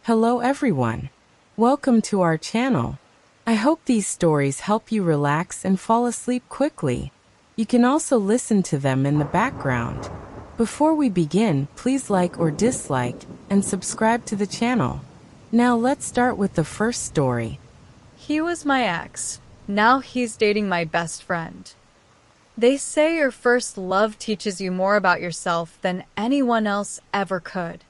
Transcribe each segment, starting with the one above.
Hello everyone. Welcome to our channel. I hope these stories help you relax and fall asleep quickly. You can also listen to them in the background. Before we begin, please like or dislike and subscribe to the channel. Now let's start with the first story. He was my ex. Now he's dating my best friend. They say your first love teaches you more about yourself than anyone else ever could.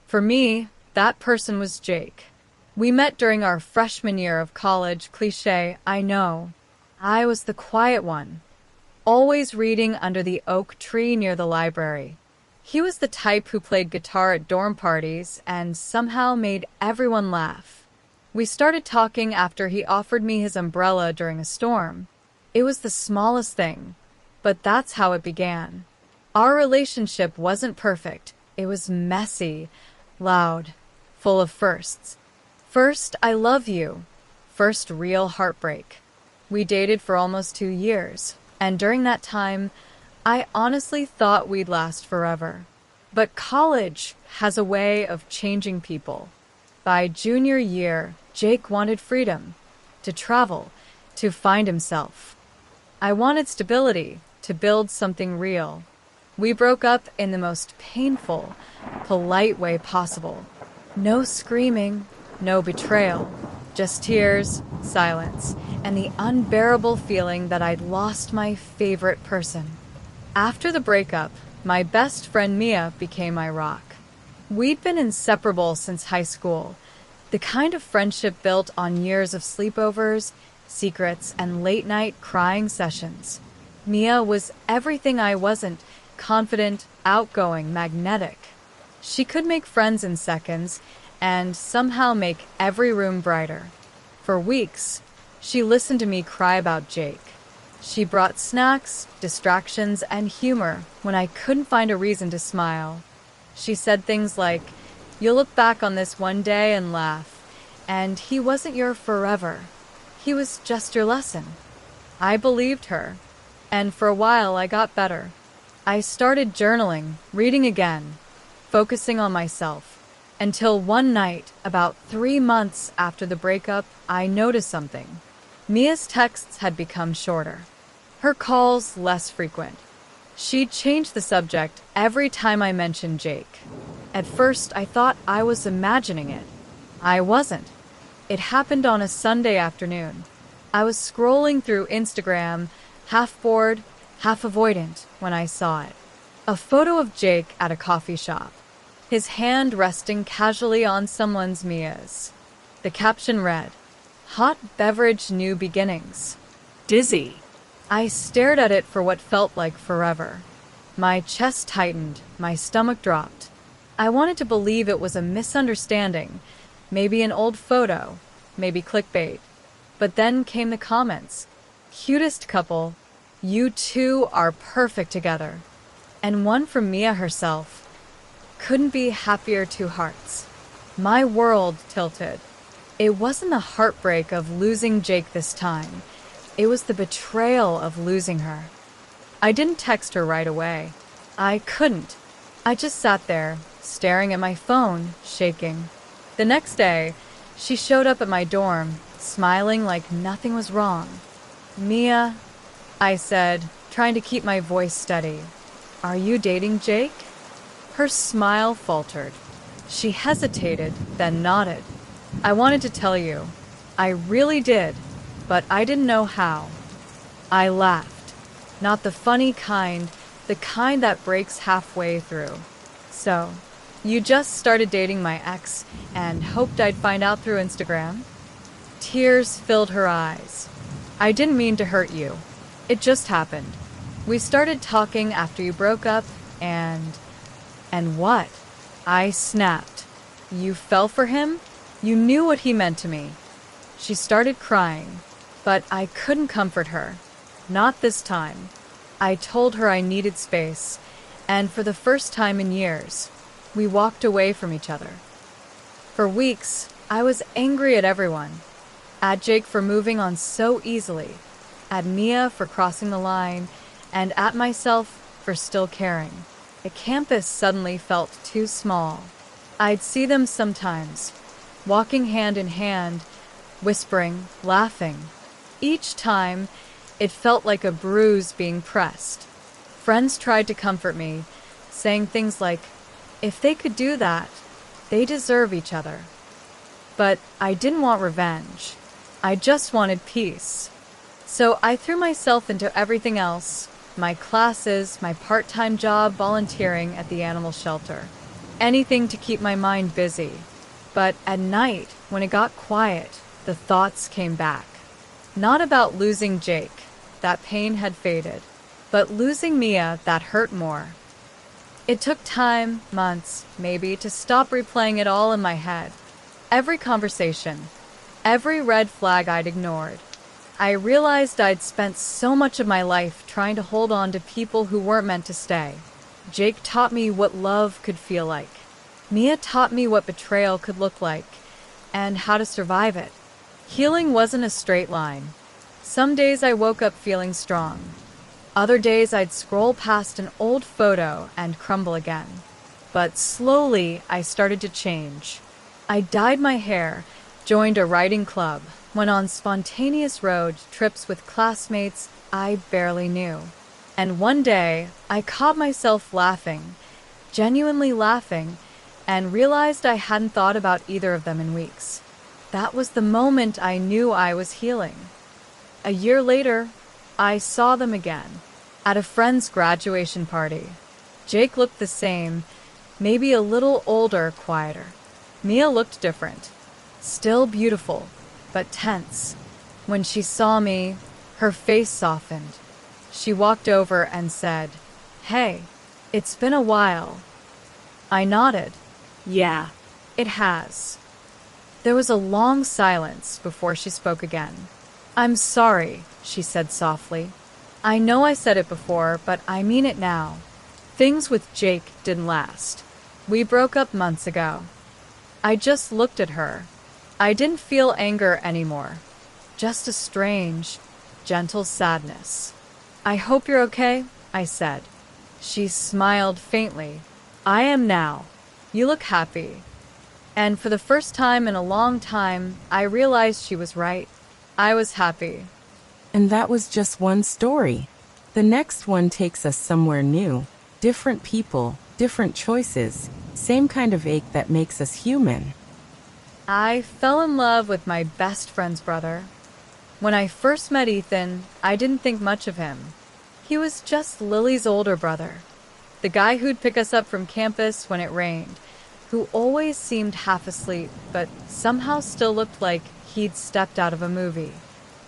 For me, that person was Jake. We met during our freshman year of college. Cliché, I know. I was the quiet one, always reading under the oak tree near the library. He was the type who played guitar at dorm parties and somehow made everyone laugh. We started talking after he offered me his umbrella during a storm. It was the smallest thing, but that's how it began. Our relationship wasn't perfect. It was messy, loud, full of firsts. First, I love you. First real heartbreak. We dated for almost 2 years, and during that time, I honestly thought we'd last forever. But college has a way of changing people. By junior year, Jake wanted freedom, to travel, to find himself. I wanted stability, to build something real. We broke up in the most painful, polite way possible. No screaming, no betrayal, just tears, silence, and the unbearable feeling that I'd lost my favorite person. After the breakup, my best friend Mia became my rock. We'd been inseparable since high school, the kind of friendship built on years of sleepovers, secrets, and late-night crying sessions. Mia was everything I wasn't: confident, outgoing, magnetic. She could make friends in seconds and somehow make every room brighter. For weeks, she listened to me cry about Jake. She brought snacks, distractions, and humor when I couldn't find a reason to smile. She said things like, "You'll look back on this one day and laugh, and he wasn't your forever. He was just your lesson." I believed her, and for a while I got better. I started journaling, reading again, focusing on myself, until one night, about 3 months after the breakup, I noticed something. Mia's texts had become shorter, her calls less frequent. She'd change the subject every time I mentioned Jake. At first, I thought I was imagining it. I wasn't. It happened on a Sunday afternoon. I was scrolling through Instagram, half bored, half avoidant, when I saw it. A photo of Jake at a coffee shop, his hand resting casually on someone's Mia's. The caption read, "Hot beverage new beginnings. Dizzy." I stared at it for what felt like forever. My chest tightened, my stomach dropped. I wanted to believe it was a misunderstanding, maybe an old photo, maybe clickbait. But then came the comments. "Cutest couple. You two are perfect together." And one from Mia herself. "Couldn't be happier, two hearts." My world tilted. It wasn't the heartbreak of losing Jake this time. It was the betrayal of losing her. I didn't text her right away. I couldn't. I just sat there, staring at my phone, shaking. The next day, she showed up at my dorm, smiling like nothing was wrong. "Mia," I said, trying to keep my voice steady, "are you dating Jake?" Her smile faltered. She hesitated, then nodded. "I wanted to tell you. I really did, but I didn't know how." I laughed. Not the funny kind, the kind that breaks halfway through. "So, you just started dating my ex and hoped I'd find out through Instagram?" Tears filled her eyes. "I didn't mean to hurt you. It just happened. We started talking after you broke up and what?" I snapped. "You fell for him? You knew what he meant to me." She started crying, but I couldn't comfort her. Not this time. I told her I needed space, and for the first time in years, we walked away from each other. For weeks, I was angry at everyone. At Jake for moving on so easily, at Mia for crossing the line, and at myself for still caring. The campus suddenly felt too small. I'd see them sometimes, walking hand in hand, whispering, laughing. Each time, it felt like a bruise being pressed. Friends tried to comfort me, saying things like, if they could do that, they deserve each other. But I didn't want revenge. I just wanted peace. So I threw myself into everything else, my classes, my part-time job volunteering at the animal shelter. Anything to keep my mind busy. But at night, when it got quiet, the thoughts came back. Not about losing Jake, that pain had faded, but losing Mia, that hurt more. It took time, months, maybe, to stop replaying it all in my head. Every conversation, every red flag I'd ignored. I realized I'd spent so much of my life trying to hold on to people who weren't meant to stay. Jake taught me what love could feel like. Mia taught me what betrayal could look like, and how to survive it. Healing wasn't a straight line. Some days I woke up feeling strong. Other days I'd scroll past an old photo and crumble again. But slowly I started to change. I dyed my hair, joined a writing club, went on spontaneous road trips with classmates I barely knew. And one day, I caught myself laughing, genuinely laughing, and realized I hadn't thought about either of them in weeks. That was the moment I knew I was healing. A year later, I saw them again, at a friend's graduation party. Jake looked the same, maybe a little older, quieter. Mia looked different, still beautiful, but tense. When she saw me, her face softened. She walked over and said, "Hey, it's been a while." I nodded. "Yeah, it has." There was a long silence before she spoke again. "I'm sorry," she said softly. "I know I said it before, but I mean it now. Things with Jake didn't last. We broke up months ago." I just looked at her. I didn't feel anger anymore, just a strange, gentle sadness. "I hope you're okay," I said. She smiled faintly. "I am now. You look happy." And for the first time in a long time, I realized she was right. I was happy. And that was just one story. The next one takes us somewhere new. Different people, different choices, same kind of ache that makes us human. I fell in love with my best friend's brother. When I first met Ethan, I didn't think much of him. He was just Lily's older brother, the guy who'd pick us up from campus when it rained, who always seemed half asleep, but somehow still looked like he'd stepped out of a movie.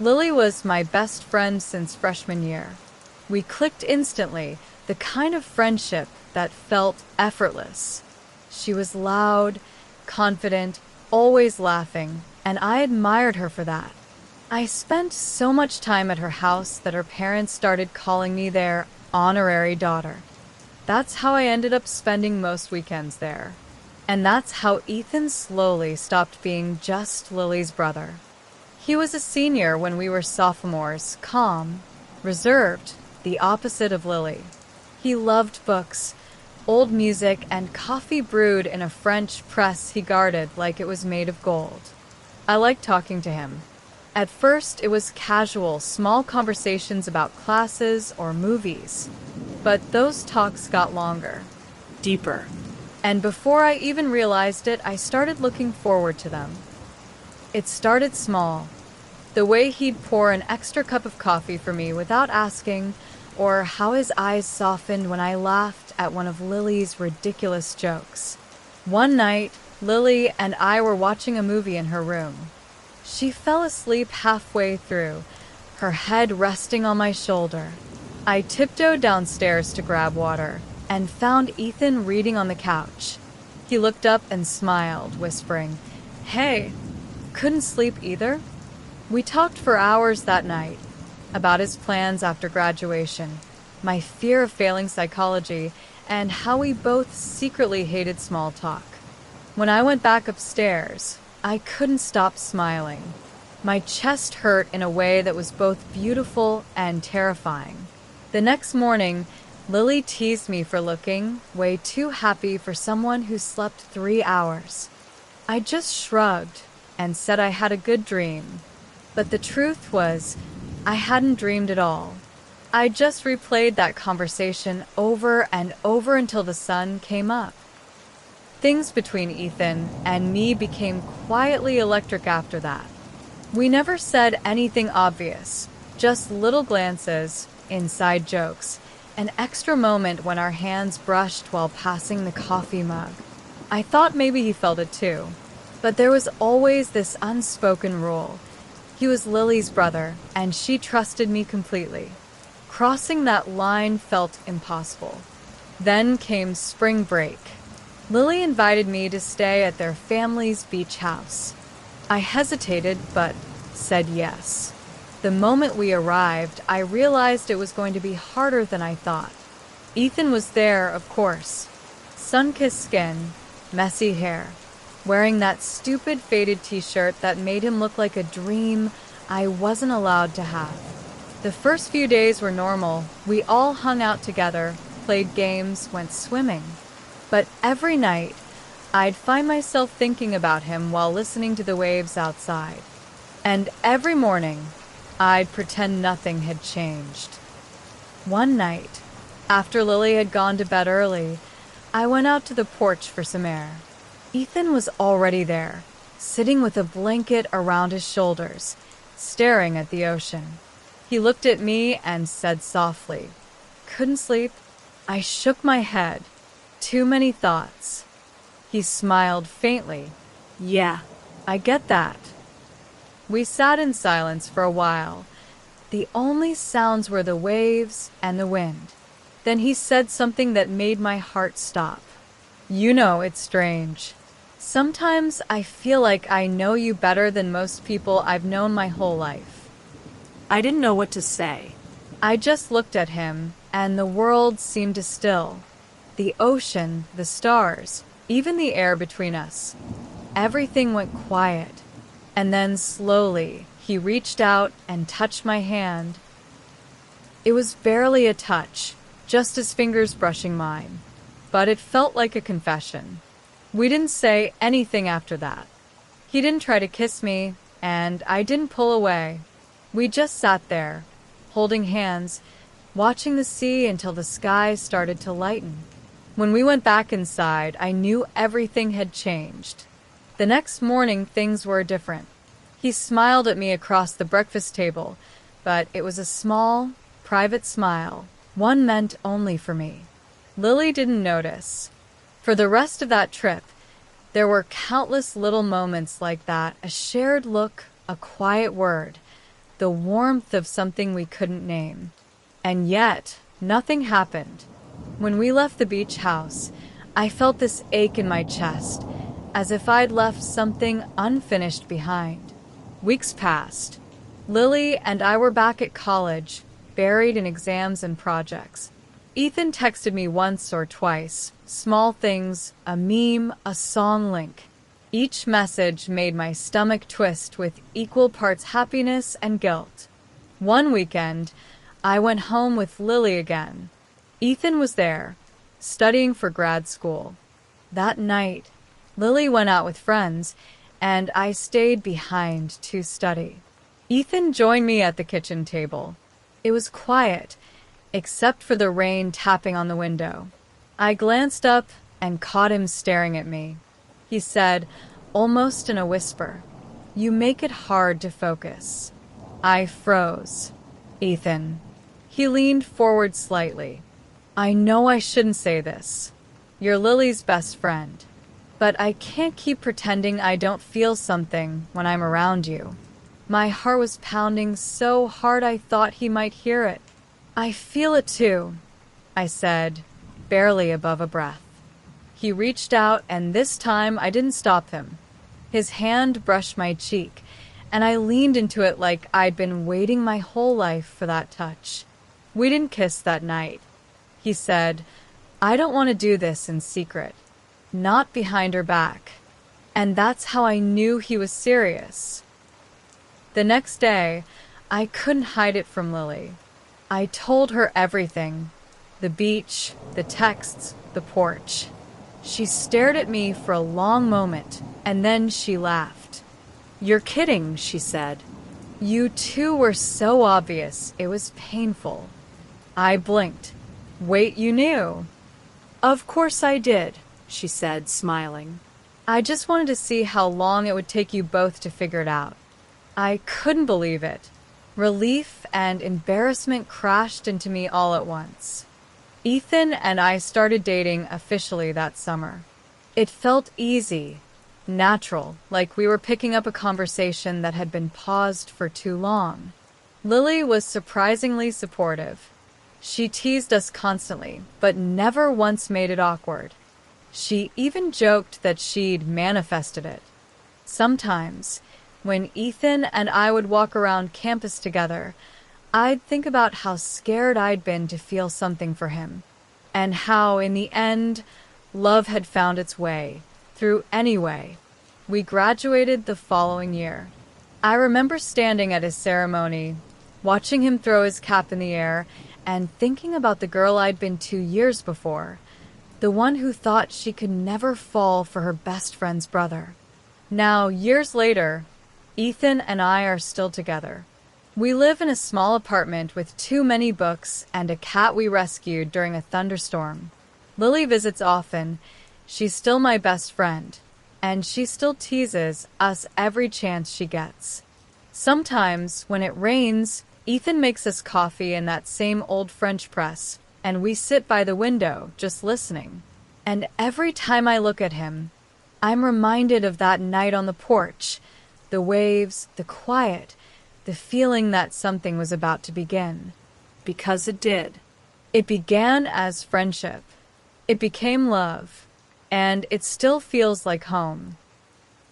Lily was my best friend since freshman year. We clicked instantly, the kind of friendship that felt effortless. She was loud, confident, always laughing, and I admired her for that. I spent so much time at her house that her parents started calling me their honorary daughter. That's how I ended up spending most weekends there. And that's how Ethan slowly stopped being just Lily's brother. He was a senior when we were sophomores, calm, reserved, the opposite of Lily. He loved books, old music, and coffee brewed in a French press he guarded like it was made of gold. I liked talking to him. At first, it was casual, small conversations about classes or movies. But those talks got longer, deeper. And before I even realized it, I started looking forward to them. It started small. The way he'd pour an extra cup of coffee for me without asking, or how his eyes softened when I laughed at one of Lily's ridiculous jokes. One night, Lily and I were watching a movie in her room. She fell asleep halfway through, her head resting on my shoulder. I tiptoed downstairs to grab water and found Ethan reading on the couch. He looked up and smiled, whispering, "Hey, couldn't sleep either?" We talked for hours that night about his plans after graduation, my fear of failing psychology, and how we both secretly hated small talk. When I went back upstairs, I couldn't stop smiling. My chest hurt in a way that was both beautiful and terrifying. The next morning, Lily teased me for looking way too happy for someone who slept 3 hours. I just shrugged and said I had a good dream. But the truth was, I hadn't dreamed at all. I just replayed that conversation over and over until the sun came up. Things between Ethan and me became quietly electric after that. We never said anything obvious, just little glances, inside jokes, an extra moment when our hands brushed while passing the coffee mug. I thought maybe he felt it too, but there was always this unspoken rule. He was Lily's brother, and she trusted me completely. Crossing that line felt impossible. Then came spring break. Lily invited me to stay at their family's beach house. I hesitated, but said yes. The moment we arrived, I realized it was going to be harder than I thought. Ethan was there, of course. Sun-kissed skin, messy hair, wearing that stupid faded t-shirt that made him look like a dream I wasn't allowed to have. The first few days were normal. We all hung out together, played games, went swimming. But every night, I'd find myself thinking about him while listening to the waves outside. And every morning, I'd pretend nothing had changed. One night, after Lily had gone to bed early, I went out to the porch for some air. Ethan was already there, sitting with a blanket around his shoulders, staring at the ocean. He looked at me and said softly, "Couldn't sleep?" I shook my head. Too many thoughts. He smiled faintly. "Yeah, I get that." We sat in silence for a while. The only sounds were the waves and the wind. Then he said something that made my heart stop. "You know, it's strange. Sometimes I feel like I know you better than most people I've known my whole life." I didn't know what to say. I just looked at him, and the world seemed to still. The ocean, the stars, even the air between us. Everything went quiet. And then slowly, he reached out and touched my hand. It was barely a touch, just his fingers brushing mine. But it felt like a confession. We didn't say anything after that. He didn't try to kiss me, and I didn't pull away. We just sat there, holding hands, watching the sea until the sky started to lighten. When we went back inside, I knew everything had changed. The next morning, things were different. He smiled at me across the breakfast table, but it was a small, private smile, one meant only for me. Lily didn't notice. For the rest of that trip, there were countless little moments like that, a shared look, a quiet word, the warmth of something we couldn't name. And yet, nothing happened. When we left the beach house, I felt this ache in my chest, as if I'd left something unfinished behind. Weeks passed. Lily and I were back at college, buried in exams and projects. Ethan texted me once or twice, small things, a meme, a song link. Each message made my stomach twist with equal parts happiness and guilt. One weekend, I went home with Lily again. Ethan was there, studying for grad school. That night, Lily went out with friends, and I stayed behind to study. Ethan joined me at the kitchen table. It was quiet, except for the rain tapping on the window. I glanced up and caught him staring at me. He said, almost in a whisper, "You make it hard to focus." I froze. "Ethan." He leaned forward slightly. "I know I shouldn't say this. You're Lily's best friend. But I can't keep pretending I don't feel something when I'm around you." My heart was pounding so hard I thought he might hear it. "I feel it too," I said, barely above a breath. He reached out, and this time I didn't stop him. His hand brushed my cheek, and I leaned into it like I'd been waiting my whole life for that touch. We didn't kiss that night. He said, "I don't want to do this in secret. Not behind her back." And that's how I knew he was serious. The next day, I couldn't hide it from Lily. I told her everything. The beach, the texts, the porch. She stared at me for a long moment, and then she laughed. "You're kidding," she said. You two were so obvious, it was painful. I blinked. Wait, you knew? "Of course I did," she said, smiling. I just wanted to see how long it would take you both to figure it out. I couldn't believe it. Relief and embarrassment crashed into me all at once. Ethan and I started dating officially that summer. It felt easy, natural, like we were picking up a conversation that had been paused for too long. Lily was surprisingly supportive. She teased us constantly, but never once made it awkward. She even joked that she'd manifested it. Sometimes, when Ethan and I would walk around campus together, I'd think about how scared I'd been to feel something for him, and how, in the end, love had found its way, through any way. We graduated the following year. I remember standing at his ceremony, watching him throw his cap in the air, and thinking about the girl I'd been 2 years before, the one who thought she could never fall for her best friend's brother. Now, years later, Ethan and I are still together. We live in a small apartment with too many books and a cat we rescued during a thunderstorm. Lily visits often. She's still my best friend, and she still teases us every chance she gets. Sometimes, when it rains, Ethan makes us coffee in that same old French press, and we sit by the window, just listening. And every time I look at him, I'm reminded of that night on the porch, the waves, the quiet, the feeling that something was about to begin. Because it did. It began as friendship. It became love. And it still feels like home.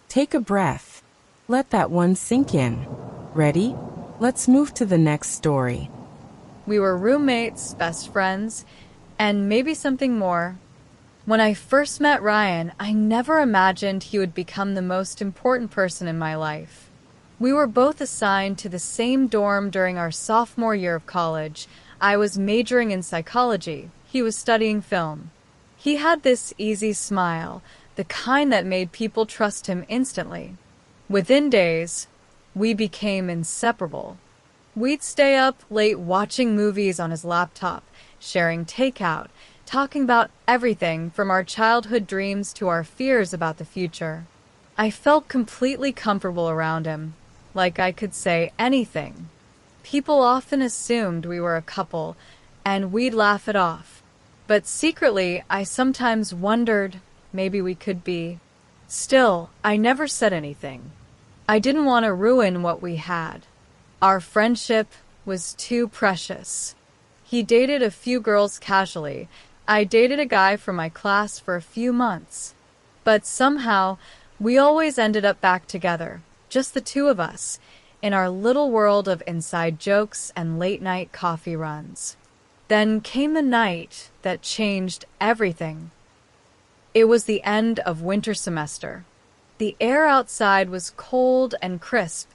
Take a breath. Let that one sink in. Ready? Let's move to the next story. We were roommates, best friends, and maybe something more. When I first met Ryan, I never imagined he would become the most important person in my life. We were both assigned to the same dorm during our sophomore year of college. I was majoring in psychology. He was studying film. He had this easy smile, the kind that made people trust him instantly. Within days, we became inseparable. We'd stay up late watching movies on his laptop, sharing takeout, talking about everything from our childhood dreams to our fears about the future. I felt completely comfortable around him, like I could say anything. People often assumed we were a couple, and we'd laugh it off. But secretly, I sometimes wondered maybe we could be. Still, I never said anything. I didn't want to ruin what we had. Our friendship was too precious. He dated a few girls casually. I dated a guy from my class for a few months. But somehow, we always ended up back together, just the two of us, in our little world of inside jokes and late-night coffee runs. Then came the night that changed everything. It was the end of winter semester. The air outside was cold and crisp,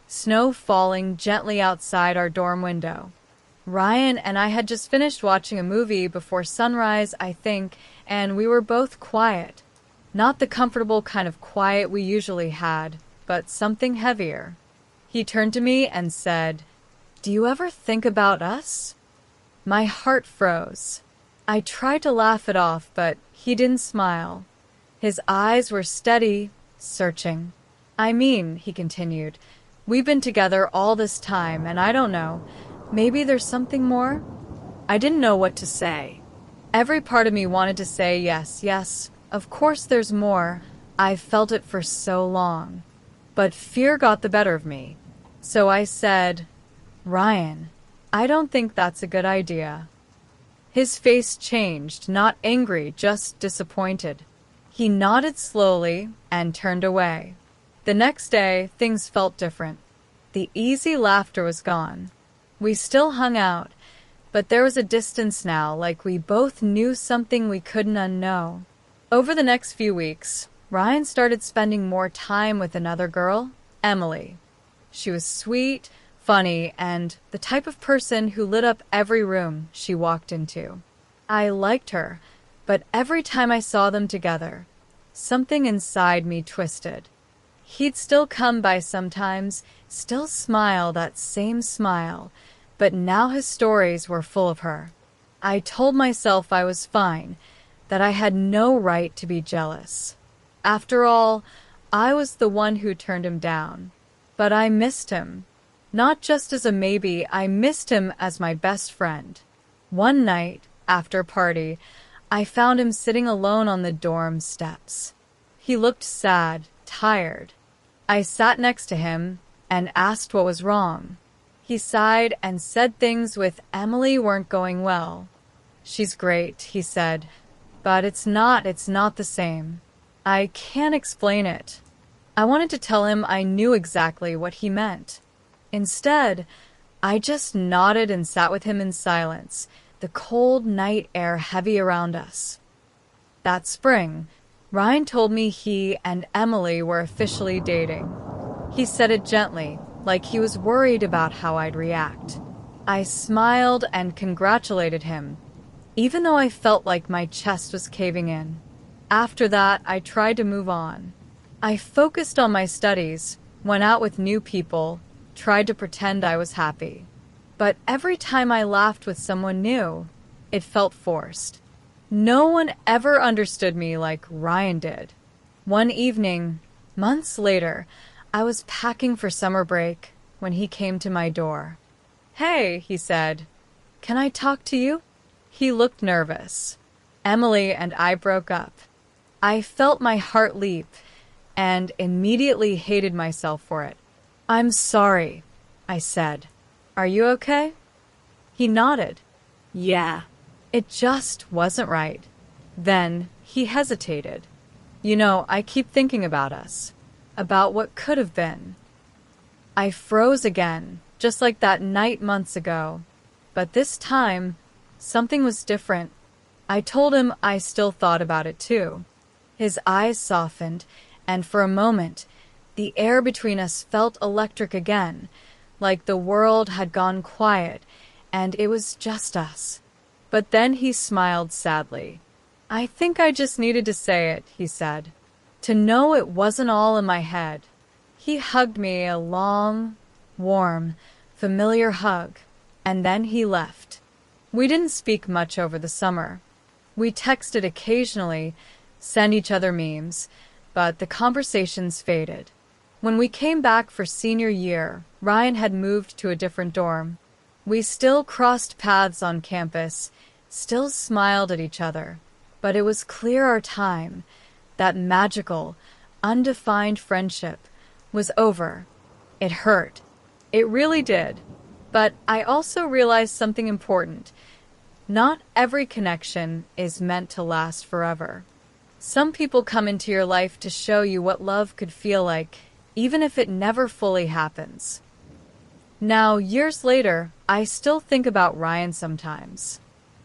snow falling gently outside our dorm window. Ryan and I had just finished watching a movie before sunrise, I think, and we were both quiet. Not the comfortable kind of quiet we usually had, but something heavier. He turned to me and said, "Do you ever think about us?" My heart froze. I tried to laugh it off, but he didn't smile. His eyes were steady, searching. "I mean," he continued, "we've been together all this time, and I don't know, maybe there's something more?" I didn't know what to say. Every part of me wanted to say yes, yes, of course there's more. I've felt it for so long. But fear got the better of me. So I said, "Ryan, I don't think that's a good idea." His face changed, not angry, just disappointed. He nodded slowly and turned away. The next day, things felt different. The easy laughter was gone. We still hung out, but there was a distance now, like we both knew something we couldn't unknow. Over the next few weeks, Ryan started spending more time with another girl, Emily. She was sweet, funny, and the type of person who lit up every room she walked into. I liked her, But every time I saw them together, something inside me twisted. He'd still come by sometimes, still smile that same smile, but now his stories were full of her. I told myself I was fine, that I had no right to be jealous. After all, I was the one who turned him down. But I missed him. Not just as a maybe, I missed him as my best friend. One night, after a party, I found him sitting alone on the dorm steps. He looked sad, tired. I sat next to him and asked what was wrong. He sighed and said things with Emily weren't going well. "She's great," he said, "but it's not the same. I can't explain it." I wanted to tell him I knew exactly what he meant. Instead, I just nodded and sat with him in silence, the cold night air heavy around us. That spring, Ryan told me he and Emily were officially dating. He said it gently, like he was worried about how I'd react. I smiled and congratulated him, even though I felt like my chest was caving in. After that, I tried to move on. I focused on my studies, went out with new people, tried to pretend I was happy. But every time I laughed with someone new, it felt forced. No one ever understood me like Ryan did. One evening, months later, I was packing for summer break when he came to my door. "Hey," he said, "can I talk to you?" He looked nervous. Emily and I broke up. I felt my heart leap and immediately hated myself for it. "I'm sorry," I said. "Are you okay?" He nodded. Yeah. It just wasn't right. Then he hesitated. I keep thinking about us, about what could have been. I froze again, just like that night months ago. But this time, something was different. I told him I still thought about it too. His eyes softened, and for a moment, the air between us felt electric again, like the world had gone quiet, and it was just us. But then he smiled sadly. "I think I just needed to say it," he said, "to know it wasn't all in my head." He hugged me, a long, warm, familiar hug, and then he left. We didn't speak much over the summer. We texted occasionally, sent each other memes, but the conversations faded. When we came back for senior year, Ryan had moved to a different dorm. We still crossed paths on campus, still smiled at each other, but it was clear our time, that magical, undefined friendship, was over. It hurt. It really did. But I also realized something important. Not every connection is meant to last forever. Some people come into your life to show you what love could feel like, even if it never fully happens. Now, years later, I still think about Ryan sometimes.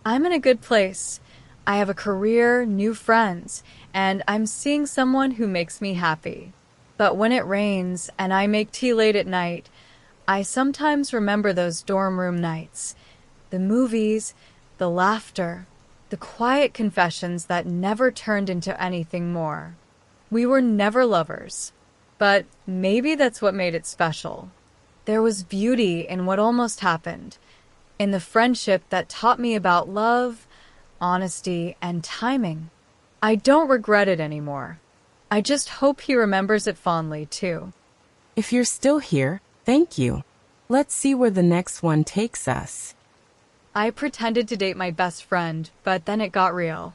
I'm in a good place. I have a career, new friends, and I'm seeing someone who makes me happy. But when it rains and I make tea late at night, I sometimes remember those dorm room nights, the movies, the laughter, the quiet confessions that never turned into anything more. We were never lovers, but maybe that's what made it special. There was beauty in what almost happened, in the friendship that taught me about love, honesty, and timing. I don't regret it anymore. I just hope he remembers it fondly, too. If you're still here, thank you. Let's see where the next one takes us. I pretended to date my best friend, but then it got real.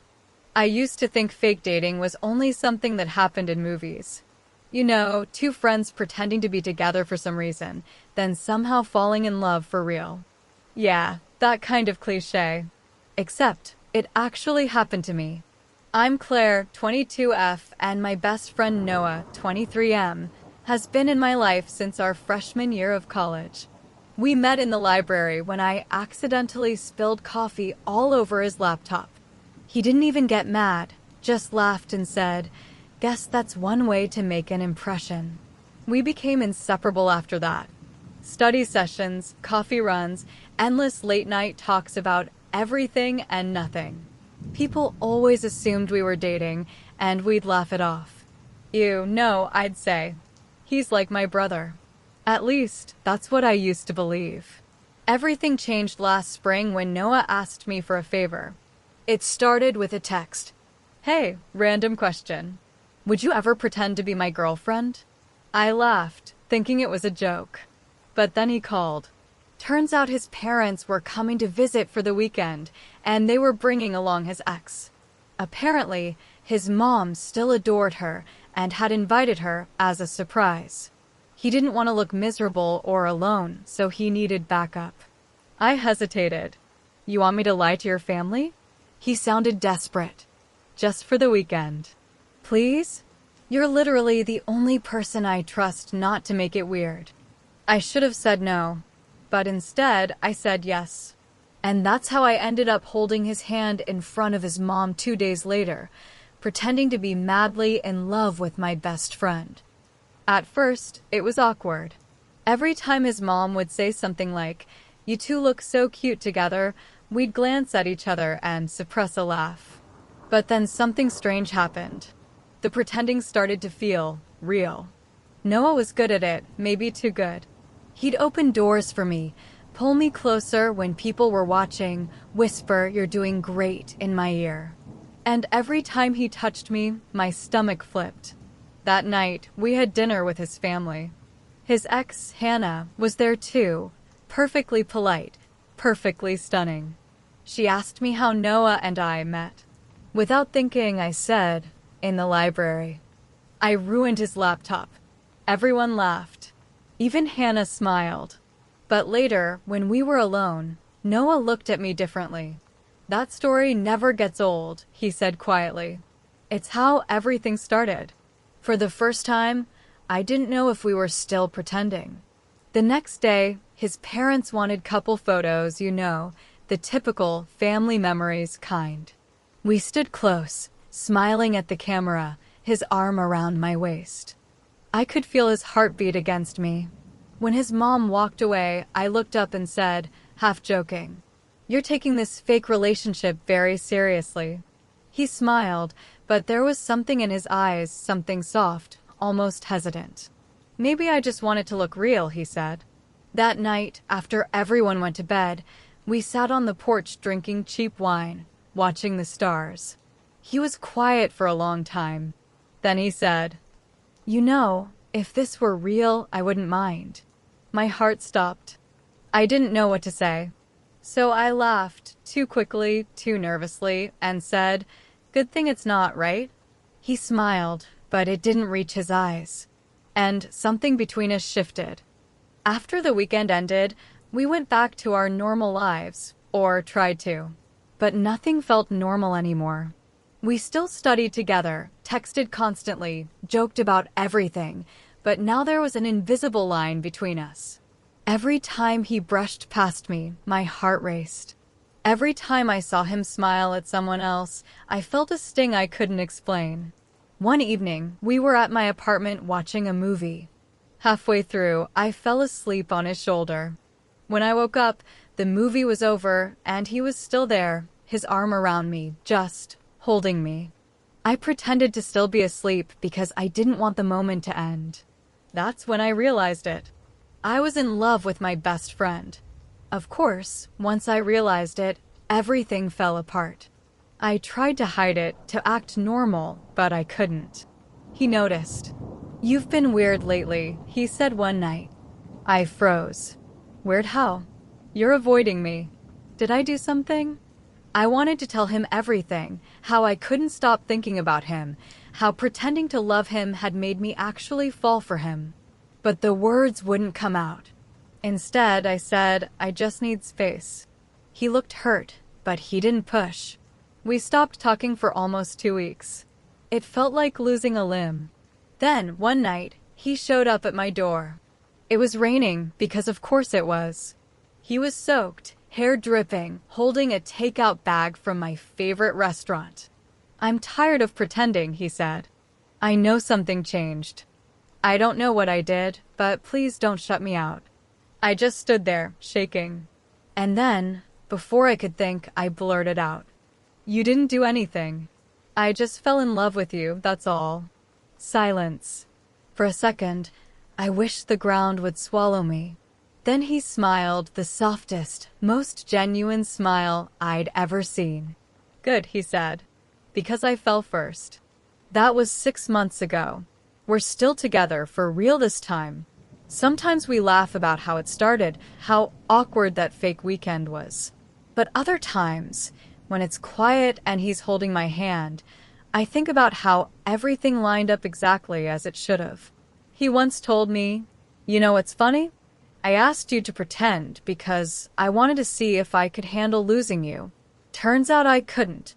I used to think fake dating was only something that happened in movies. Two friends pretending to be together for some reason, then somehow falling in love for real. Yeah, that kind of cliché. Except, it actually happened to me. I'm Claire, 22F, and my best friend Noah, 23M, has been in my life since our freshman year of college. We met in the library when I accidentally spilled coffee all over his laptop. He didn't even get mad, just laughed and said, "Guess that's one way to make an impression." We became inseparable after that. Study sessions, coffee runs, endless late-night talks about everything and nothing. People always assumed we were dating, and we'd laugh it off. No, I'd say. He's like my brother. At least, that's what I used to believe. Everything changed last spring when Noah asked me for a favor. It started with a text. Hey, random question. Would you ever pretend to be my girlfriend? I laughed, thinking it was a joke. But then he called. Turns out his parents were coming to visit for the weekend, and they were bringing along his ex. Apparently, his mom still adored her and had invited her as a surprise. He didn't want to look miserable or alone, so he needed backup. I hesitated. You want me to lie to your family? He sounded desperate. Just for the weekend. Please? You're literally the only person I trust not to make it weird. I should have said no, but instead I said yes. And that's how I ended up holding his hand in front of his mom 2 days later, pretending to be madly in love with my best friend. At first, it was awkward. Every time his mom would say something like, "You two look so cute together," we'd glance at each other and suppress a laugh. But then something strange happened. The pretending started to feel real. Noah was good at it, maybe too good. He'd open doors for me, pull me closer when people were watching, whisper, "You're doing great," in my ear. And every time he touched me, my stomach flipped. That night, we had dinner with his family. His ex, Hannah, was there too, perfectly polite, perfectly stunning. She asked me how Noah and I met. Without thinking, I said, "In the library." I ruined his laptop. Everyone laughed. Even Hannah smiled. But later, when we were alone, Noah looked at me differently. "That story never gets old," he said quietly. "It's how everything started." For the first time, I didn't know if we were still pretending. The next day, his parents wanted couple photos, the typical family memories kind. We stood close, smiling at the camera, his arm around my waist. I could feel his heartbeat against me. When his mom walked away, I looked up and said, half joking, "You're taking this fake relationship very seriously." He smiled, but there was something in his eyes, something soft, almost hesitant. "Maybe I just want it to look real," he said. That night, after everyone went to bed, we sat on the porch drinking cheap wine, watching the stars. He was quiet for a long time. Then he said, "If this were real, I wouldn't mind." My heart stopped. I didn't know what to say. So I laughed, too quickly, too nervously, and said, "Good thing it's not, right?" He smiled, but it didn't reach his eyes. And something between us shifted. After the weekend ended, we went back to our normal lives, or tried to. But nothing felt normal anymore. We still studied together, texted constantly, joked about everything, but now there was an invisible line between us. Every time he brushed past me, my heart raced. Every time I saw him smile at someone else, I felt a sting I couldn't explain. One evening, we were at my apartment watching a movie. Halfway through, I fell asleep on his shoulder. When I woke up, the movie was over, and he was still there, his arm around me, just holding me. I pretended to still be asleep because I didn't want the moment to end. That's when I realized it. I was in love with my best friend. Of course, once I realized it, everything fell apart. I tried to hide it, to act normal, but I couldn't. He noticed. "You've been weird lately," he said one night. I froze. "Weird how?" "You're avoiding me." Did I do something? I wanted to tell him everything, how I couldn't stop thinking about him, how pretending to love him had made me actually fall for him. But the words wouldn't come out. Instead, I said, "I just need space." He looked hurt, but he didn't push. We stopped talking for almost 2 weeks. It felt like losing a limb. Then, one night, he showed up at my door. It was raining, because of course it was. He was soaked, hair dripping, holding a takeout bag from my favorite restaurant. "I'm tired of pretending," he said. "I know something changed. I don't know what I did, but please don't shut me out." I just stood there, shaking. And then, before I could think, I blurted out, You didn't do anything. I just fell in love with you, that's all. Silence. For a second, I wished the ground would swallow me. Then he smiled, the softest, most genuine smile I'd ever seen. Good, he said, because I fell first. That was 6 months ago. We're still together, for real this time. Sometimes we laugh about how it started, how awkward that fake weekend was. But other times, when it's quiet and he's holding my hand, I think about how everything lined up exactly as it should have. He once told me, "You know what's funny? I asked you to pretend because I wanted to see if I could handle losing you. Turns out I couldn't."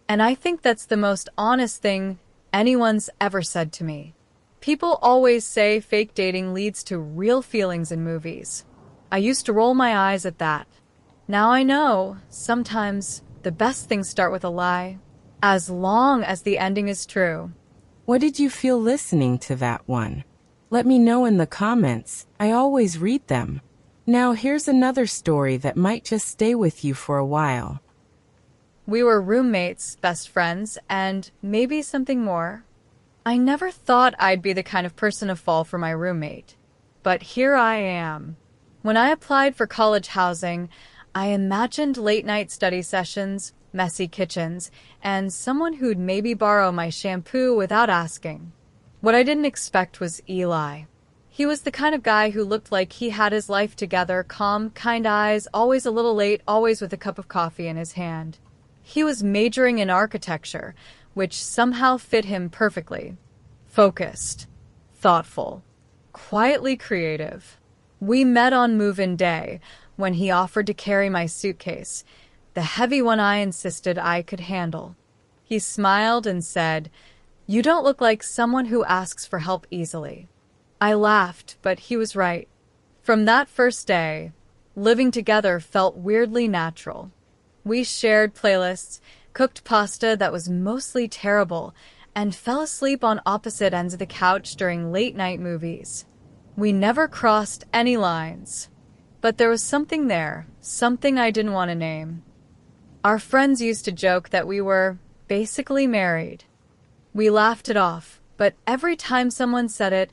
And I think that's the most honest thing anyone's ever said to me. People always say fake dating leads to real feelings in movies. I used to roll my eyes at that. Now I know, sometimes the best things start with a lie, as long as the ending is true. What did you feel listening to that one? Let me know in the comments. I always read them. Now here's another story that might just stay with you for a while. We were roommates, best friends, and maybe something more. I never thought I'd be the kind of person to fall for my roommate. But here I am. When I applied for college housing, I imagined late-night study sessions, messy kitchens, and someone who'd maybe borrow my shampoo without asking. What I didn't expect was Eli. He was the kind of guy who looked like he had his life together, calm, kind eyes, always a little late, always with a cup of coffee in his hand. He was majoring in architecture, which somehow fit him perfectly. Focused, thoughtful, quietly creative. We met on move-in day, when he offered to carry my suitcase, the heavy one I insisted I could handle. He smiled and said, "You don't look like someone who asks for help easily." I laughed, but he was right. From that first day, living together felt weirdly natural. We shared playlists, cooked pasta that was mostly terrible, and fell asleep on opposite ends of the couch during late-night movies. We never crossed any lines. But there was something there, something I didn't want to name. Our friends used to joke that we were basically married. We laughed it off, but every time someone said it,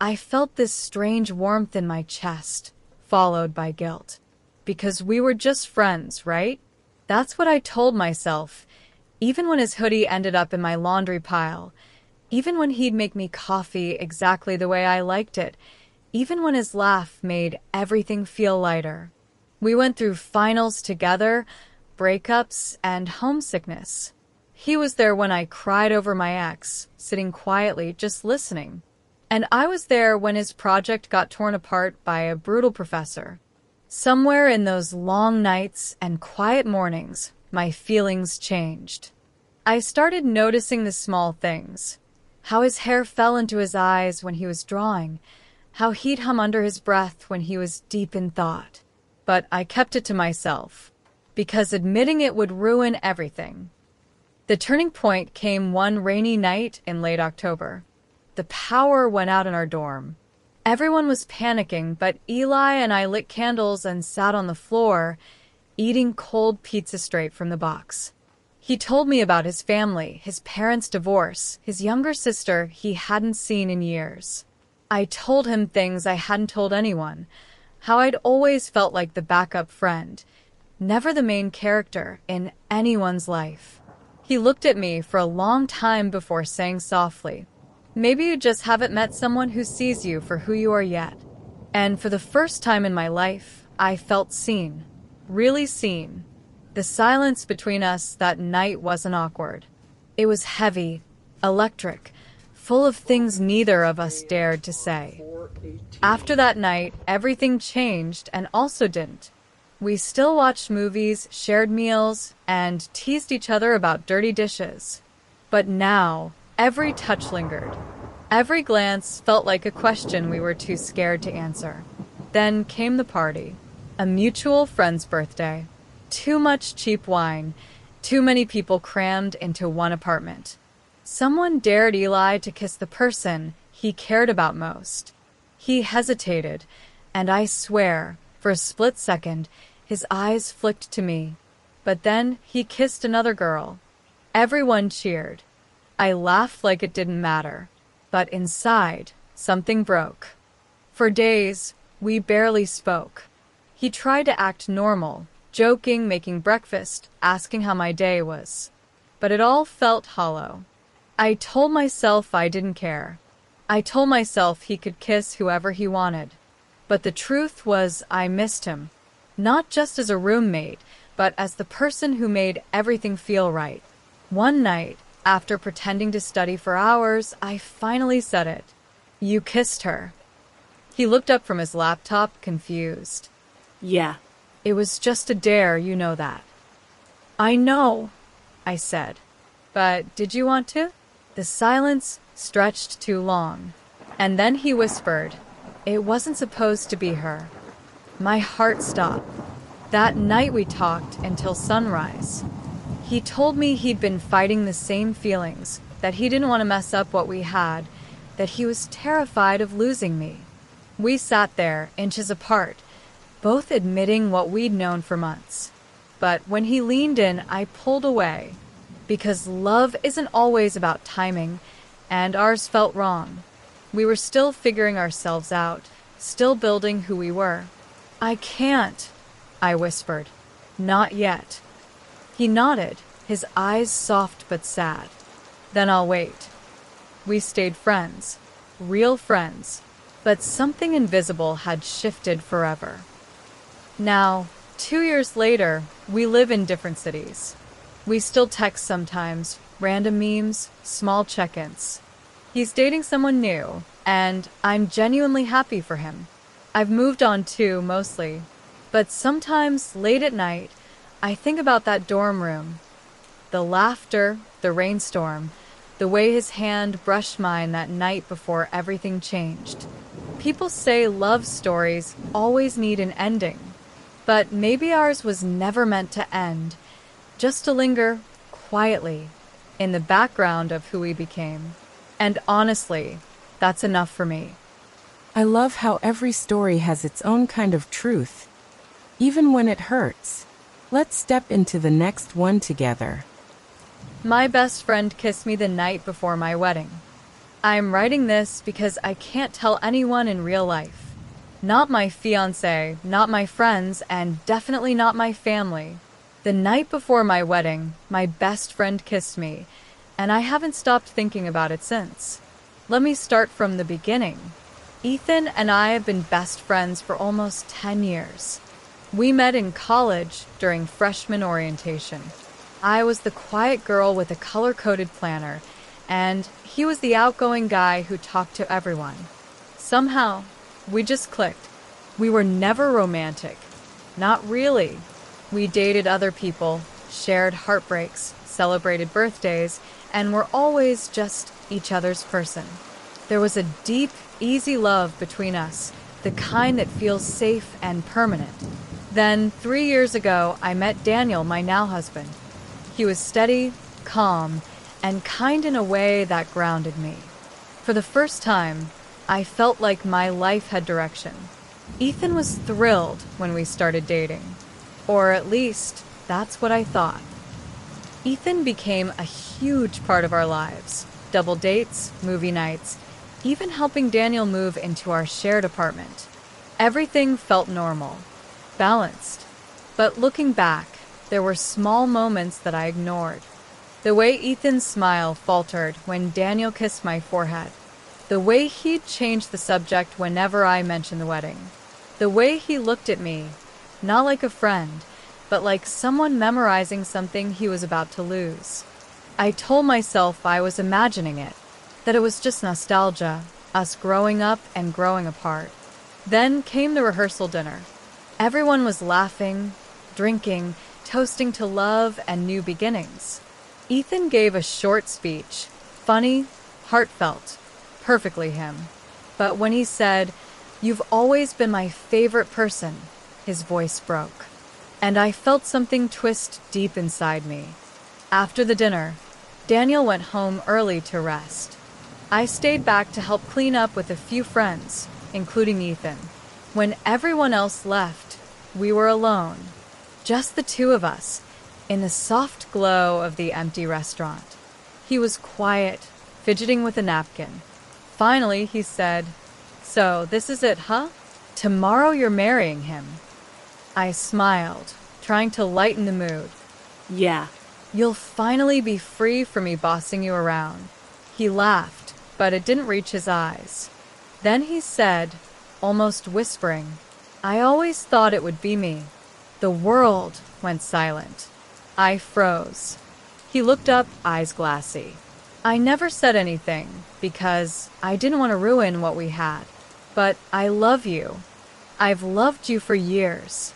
I felt this strange warmth in my chest, followed by guilt. Because we were just friends, right? That's what I told myself, even when his hoodie ended up in my laundry pile, even when he'd make me coffee exactly the way I liked it, even when his laugh made everything feel lighter. We went through finals together, breakups, and homesickness. He was there when I cried over my ex, sitting quietly, just listening. And I was there when his project got torn apart by a brutal professor. Somewhere in those long nights and quiet mornings, my feelings changed. I started noticing the small things. How his hair fell into his eyes when he was drawing. How he'd hum under his breath when he was deep in thought. But I kept it to myself, because admitting it would ruin everything. The turning point came one rainy night in late October. The power went out in our dorm. Everyone was panicking, but Eli and I lit candles and sat on the floor, eating cold pizza straight from the box. He told me about his family, his parents' divorce, his younger sister he hadn't seen in years. I told him things I hadn't told anyone, how I'd always felt like the backup friend, never the main character in anyone's life. He looked at me for a long time before saying softly, "Maybe you just haven't met someone who sees you for who you are yet." And for the first time in my life, I felt seen. Really seen. The silence between us that night wasn't awkward. It was heavy, electric, full of things neither of us dared to say. After that night, everything changed and also didn't. We still watched movies, shared meals, and teased each other about dirty dishes. But now, every touch lingered. Every glance felt like a question we were too scared to answer. Then came the party. A mutual friend's birthday. Too much cheap wine. Too many people crammed into one apartment. Someone dared Eli to kiss the person he cared about most. He hesitated, and I swear, for a split second, his eyes flicked to me. But then he kissed another girl. Everyone cheered. I laughed like it didn't matter. But inside, something broke. For days, we barely spoke. He tried to act normal, joking, making breakfast, asking how my day was. But it all felt hollow. I told myself I didn't care. I told myself he could kiss whoever he wanted. But the truth was I missed him. Not just as a roommate, but as the person who made everything feel right. One night, after pretending to study for hours, I finally said it. "You kissed her." He looked up from his laptop, confused. Yeah. "It was just a dare, you know that." "I know," I said. "But did you want to?" The silence stretched too long. And then he whispered, "It wasn't supposed to be her." My heart stopped. That night we talked until sunrise. He told me he'd been fighting the same feelings, that he didn't want to mess up what we had, that he was terrified of losing me. We sat there, inches apart, both admitting what we'd known for months. But when he leaned in, I pulled away, because love isn't always about timing, and ours felt wrong. We were still figuring ourselves out, still building who we were. "I can't," I whispered. "Not yet." He nodded, his eyes soft but sad. "Then I'll wait." We stayed friends, real friends, but something invisible had shifted forever. Now, 2 years later, we live in different cities. We still text sometimes, random memes, small check-ins. He's dating someone new, and I'm genuinely happy for him. I've moved on too, mostly. But sometimes, late at night, I think about that dorm room. The laughter, the rainstorm, the way his hand brushed mine that night before everything changed. People say love stories always need an ending. But maybe ours was never meant to end, just to linger quietly in the background of who we became. And honestly, that's enough for me. I love how every story has its own kind of truth, even when it hurts. Let's step into the next one together. My best friend kissed me the night before my wedding. I'm writing this because I can't tell anyone in real life. Not my fiancé, not my friends, and definitely not my family. The night before my wedding, my best friend kissed me, and I haven't stopped thinking about it since. Let me start from the beginning. Ethan and I have been best friends for almost 10 years. We met in college during freshman orientation. I was the quiet girl with a color-coded planner, and he was the outgoing guy who talked to everyone. Somehow, we just clicked. We were never romantic. Not really. We dated other people, shared heartbreaks, celebrated birthdays, and were always just each other's person. There was a deep, easy love between us, the kind that feels safe and permanent. Then, 3 years ago, I met Daniel, my now husband. He was steady, calm, and kind in a way that grounded me. For the first time, I felt like my life had direction. Ethan was thrilled when we started dating. Or at least, that's what I thought. Ethan became a huge part of our lives. Double dates, movie nights, even helping Daniel move into our shared apartment. Everything felt normal, balanced. But looking back, there were small moments that I ignored. The way Ethan's smile faltered when Daniel kissed my forehead. The way he'd change the subject whenever I mentioned the wedding. The way he looked at me, not like a friend, but like someone memorizing something he was about to lose. I told myself I was imagining it, that it was just nostalgia, us growing up and growing apart. Then came the rehearsal dinner. Everyone was laughing, drinking, toasting to love and new beginnings. Ethan gave a short speech, funny, heartfelt, perfectly him. But when he said, "You've always been my favorite person," his voice broke. And I felt something twist deep inside me. After the dinner, Daniel went home early to rest. I stayed back to help clean up with a few friends, including Ethan. When everyone else left, we were alone. Just the two of us, in the soft glow of the empty restaurant. He was quiet, fidgeting with a napkin. Finally, he said, "So, this is it, huh? Tomorrow you're marrying him." I smiled, trying to lighten the mood. Yeah. "You'll finally be free from me bossing you around." He laughed, but it didn't reach his eyes. Then he said, almost whispering, "I always thought it would be me." The world went silent. I froze. He looked up, eyes glassy. I never said anything because I didn't want to ruin what we had. "But I love you. I've loved you for years."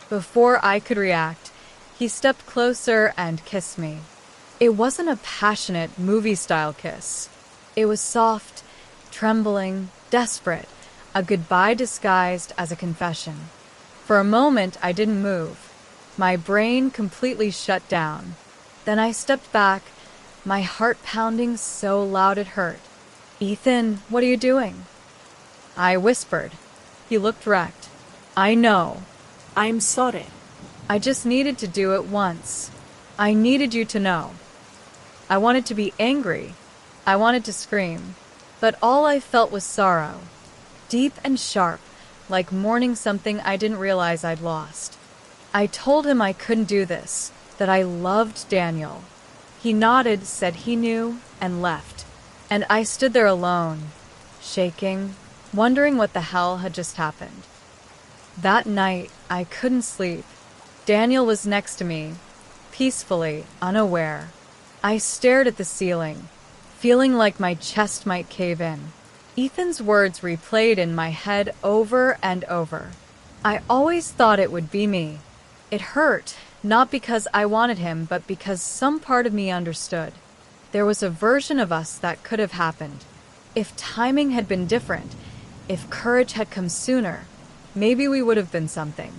Before I could react, he stepped closer and kissed me. It wasn't a passionate, movie-style kiss. It was soft, trembling, desperate, a goodbye disguised as a confession. For a moment, I didn't move. My brain completely shut down. Then I stepped back, my heart pounding so loud it hurt. "Ethan, what are you doing?" I whispered. He looked wrecked. "I know. I'm sorry." I just needed to do it once. I needed you to know. I wanted to be angry. I wanted to scream. But all I felt was sorrow. Deep and sharp, like mourning something I didn't realize I'd lost. I told him I couldn't do this, that I loved Daniel. He nodded, said he knew, and left. And I stood there alone, shaking, wondering what the hell had just happened. That night, I couldn't sleep. Daniel was next to me, peacefully, unaware. I stared at the ceiling, feeling like my chest might cave in. Ethan's words replayed in my head over and over. I always thought it would be me. It hurt, not because I wanted him, but because some part of me understood. There was a version of us that could have happened. If timing had been different, if courage had come sooner, maybe we would have been something.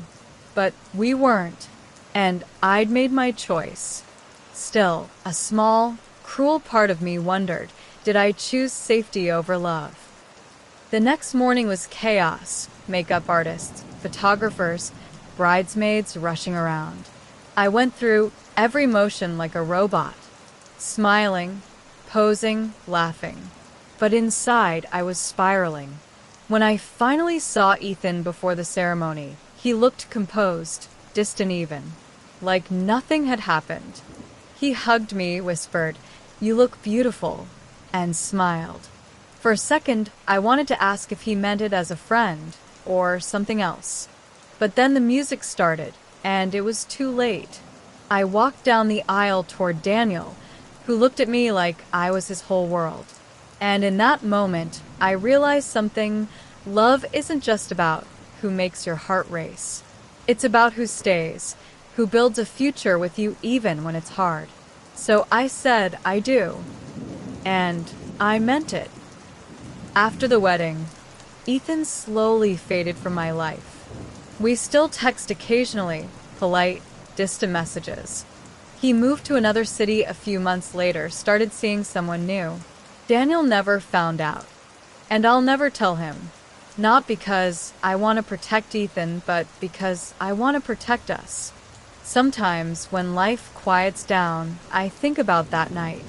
But we weren't, and I'd made my choice. Still, a small, cruel part of me wondered, did I choose safety over love? The next morning was chaos. Makeup artists, photographers, bridesmaids rushing around. I went through every motion like a robot, smiling, posing, laughing. But inside, I was spiraling. When I finally saw Ethan before the ceremony, he looked composed, distant even, like nothing had happened. He hugged me, whispered, "You look beautiful," and smiled. For a second, I wanted to ask if he meant it as a friend or something else. But then the music started, and it was too late. I walked down the aisle toward Daniel, who looked at me like I was his whole world. And in that moment, I realized something. Love isn't just about who makes your heart race. It's about who stays, who builds a future with you even when it's hard. So I said, "I do." And I meant it. After the wedding, Ethan slowly faded from my life. We still text occasionally, polite, distant messages. He moved to another city a few months later, started seeing someone new. Daniel never found out. And I'll never tell him. Not because I want to protect Ethan, but because I want to protect us. Sometimes, when life quiets down, I think about that night.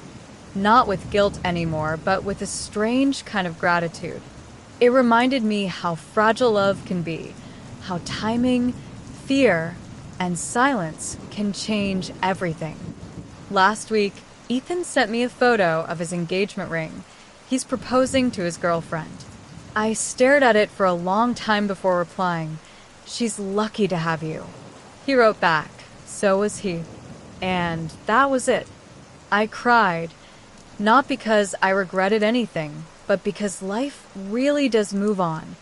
Not with guilt anymore, but with a strange kind of gratitude. It reminded me how fragile love can be, how timing, fear, and silence can change everything. Last week, Ethan sent me a photo of his engagement ring. He's proposing to his girlfriend. I stared at it for a long time before replying. "She's lucky to have you." He wrote back, "So was he." And that was it. I cried, not because I regretted anything, but because life really does move on,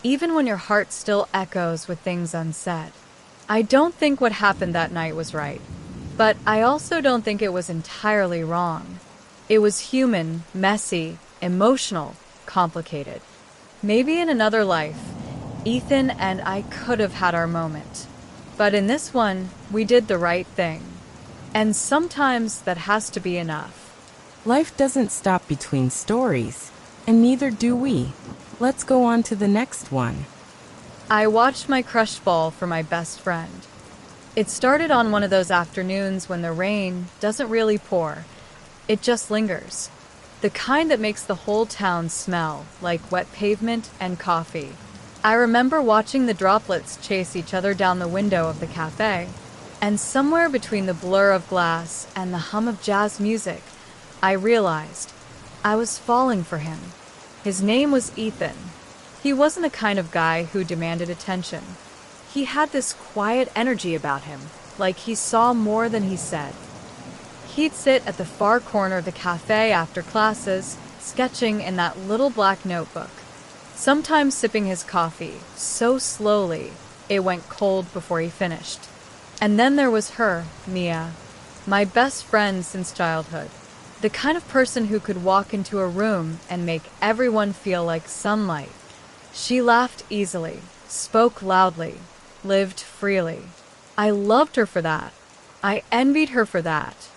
even when your heart still echoes with things unsaid. I don't think what happened that night was right, but I also don't think it was entirely wrong. It was human, messy, emotional, complicated. Maybe in another life, Ethan and I could have had our moment. But in this one, we did the right thing. And sometimes that has to be enough. Life doesn't stop between stories, and neither do we. Let's go on to the next one. I watched my crush fall for my best friend. It started on one of those afternoons when the rain doesn't really pour. It just lingers. The kind that makes the whole town smell like wet pavement and coffee. I remember watching the droplets chase each other down the window of the cafe. And somewhere between the blur of glass and the hum of jazz music, I realized I was falling for him. His name was Ethan. He wasn't a kind of guy who demanded attention. He had this quiet energy about him, like he saw more than he said. He'd sit at the far corner of the cafe after classes, sketching in that little black notebook, sometimes sipping his coffee so slowly it went cold before he finished. And then there was her, Mia, my best friend since childhood, the kind of person who could walk into a room and make everyone feel like sunlight. She laughed easily, spoke loudly, lived freely. I loved her for that. I envied her for that.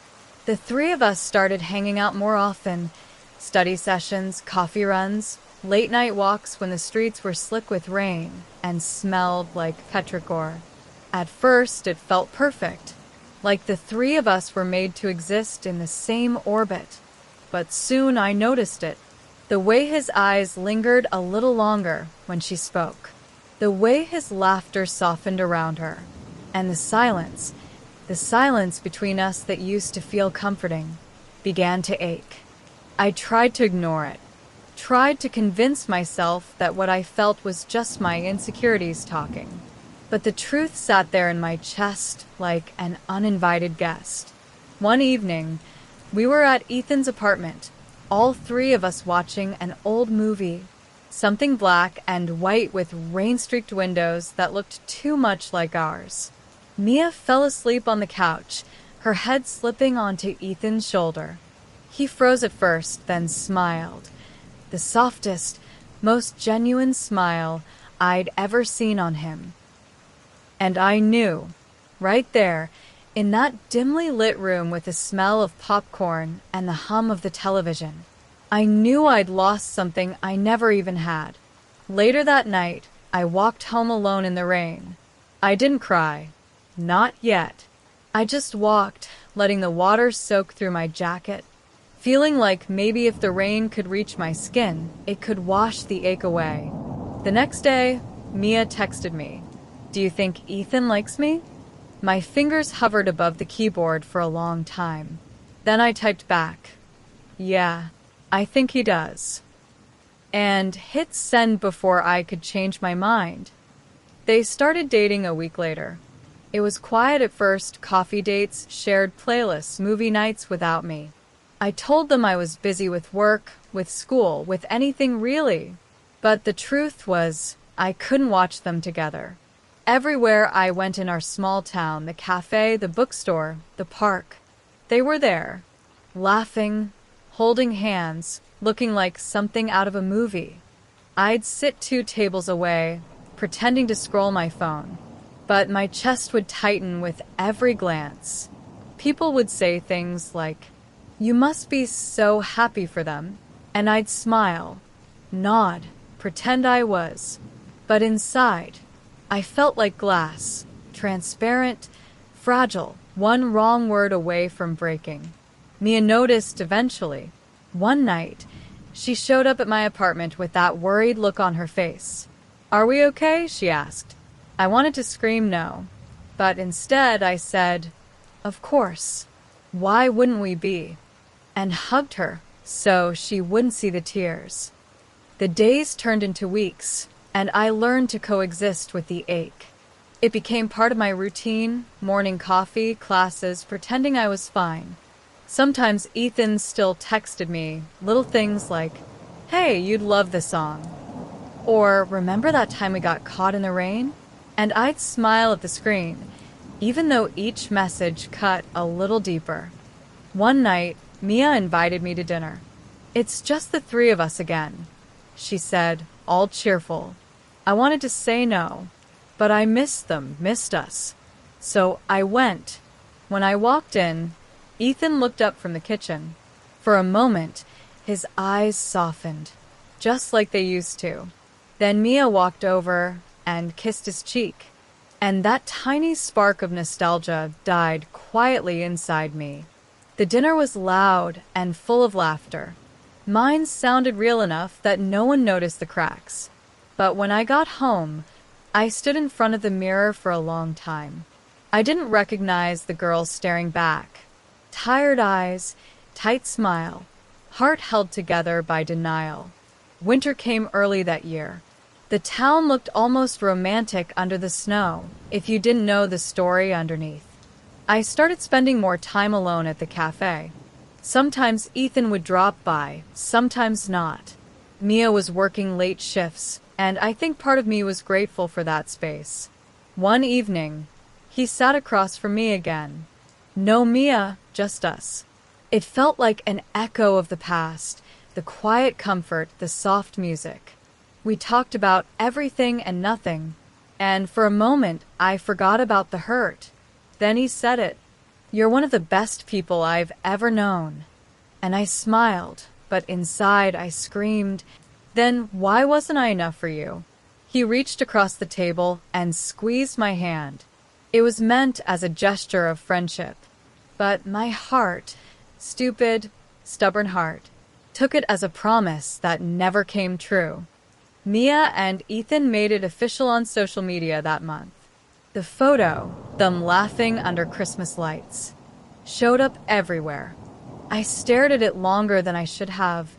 The three of us started hanging out more often. Study sessions, coffee runs, late night walks when the streets were slick with rain and smelled like petrichor. At first, it felt perfect, like the three of us were made to exist in the same orbit. But soon I noticed it. The way his eyes lingered a little longer when she spoke. The way his laughter softened around her. And the silence between us that used to feel comforting, began to ache. I tried to ignore it, tried to convince myself that what I felt was just my insecurities talking. But the truth sat there in my chest like an uninvited guest. One evening, we were at Ethan's apartment, all three of us watching an old movie, something black and white with rain-streaked windows that looked too much like ours. Mia fell asleep on the couch, her head slipping onto Ethan's shoulder. He froze at first, then smiled. The softest, most genuine smile I'd ever seen on him. And I knew, right there, in that dimly lit room with the smell of popcorn and the hum of the television, I knew I'd lost something I never even had. Later that night, I walked home alone in the rain. I didn't cry. Not yet. I just walked, letting the water soak through my jacket, feeling like maybe if the rain could reach my skin, it could wash the ache away. The next day, Mia texted me, "Do you think Ethan likes me?" My fingers hovered above the keyboard for a long time. Then I typed back, "Yeah, I think he does." And hit send before I could change my mind. They started dating a week later. It was quiet at first, coffee dates, shared playlists, movie nights without me. I told them I was busy with work, with school, with anything really. But the truth was, I couldn't watch them together. Everywhere I went in our small town, the cafe, the bookstore, the park, they were there, laughing, holding hands, looking like something out of a movie. I'd sit 2 tables away, pretending to scroll my phone, but my chest would tighten with every glance. People would say things like, "You must be so happy for them," and I'd smile, nod, pretend I was. But inside, I felt like glass, transparent, fragile, one wrong word away from breaking. Mia noticed eventually. One night, she showed up at my apartment with that worried look on her face. "Are we okay?" she asked. I wanted to scream no, but instead I said, "Of course. Why wouldn't we be?" and hugged her so she wouldn't see the tears. The days turned into weeks, and I learned to coexist with the ache. It became part of my routine, morning coffee, classes, pretending I was fine. Sometimes Ethan still texted me little things like, "Hey, you'd love this song." Or, "Remember that time we got caught in the rain?" And I'd smile at the screen, even though each message cut a little deeper. One night, Mia invited me to dinner. "It's just the three of us again," she said, all cheerful. I wanted to say no, but I missed us. So I went. When I walked in, Ethan looked up from the kitchen. For a moment, his eyes softened, just like they used to. Then Mia walked over and kissed his cheek. And that tiny spark of nostalgia died quietly inside me. The dinner was loud and full of laughter. Mine sounded real enough that no one noticed the cracks. But when I got home, I stood in front of the mirror for a long time. I didn't recognize the girl staring back. Tired eyes, tight smile, heart held together by denial. Winter came early that year. The town looked almost romantic under the snow, if you didn't know the story underneath. I started spending more time alone at the cafe. Sometimes Ethan would drop by, sometimes not. Mia was working late shifts, and I think part of me was grateful for that space. One evening, he sat across from me again. No Mia, just us. It felt like an echo of the past, the quiet comfort, the soft music. We talked about everything and nothing, and for a moment I forgot about the hurt. Then he said it. "You're one of the best people I've ever known." And I smiled, but inside I screamed, "Then why wasn't I enough for you?" He reached across the table and squeezed my hand. It was meant as a gesture of friendship. But my heart, stupid, stubborn heart, took it as a promise that never came true. Mia and Ethan made it official on social media that month. The photo, them laughing under Christmas lights, showed up everywhere. I stared at it longer than I should have,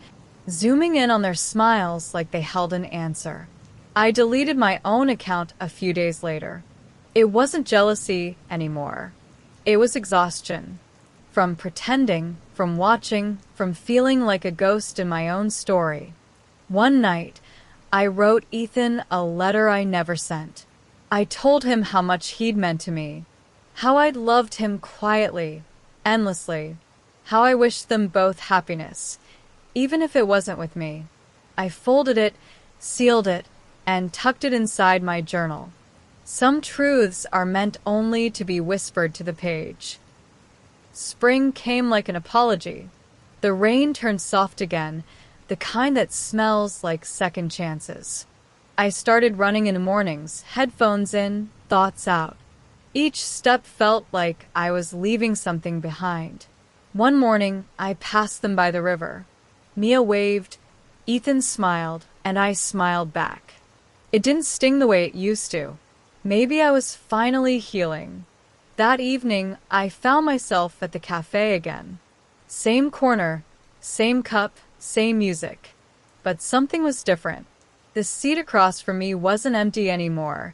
zooming in on their smiles like they held an answer. I deleted my own account a few days later. It wasn't jealousy anymore. It was exhaustion. From pretending, from watching, from feeling like a ghost in my own story. One night, I wrote Ethan a letter I never sent. I told him how much he'd meant to me, how I'd loved him quietly, endlessly, how I wished them both happiness, even if it wasn't with me. I folded it, sealed it, and tucked it inside my journal. Some truths are meant only to be whispered to the page. Spring came like an apology. The rain turned soft again, the kind that smells like second chances. I started running in the mornings, headphones in, thoughts out. Each step felt like I was leaving something behind. One morning, I passed them by the river. Mia waved, Ethan smiled, and I smiled back. It didn't sting the way it used to. Maybe I was finally healing. That evening, I found myself at the cafe again. Same corner, same cup, same music. But something was different. The seat across from me wasn't empty anymore.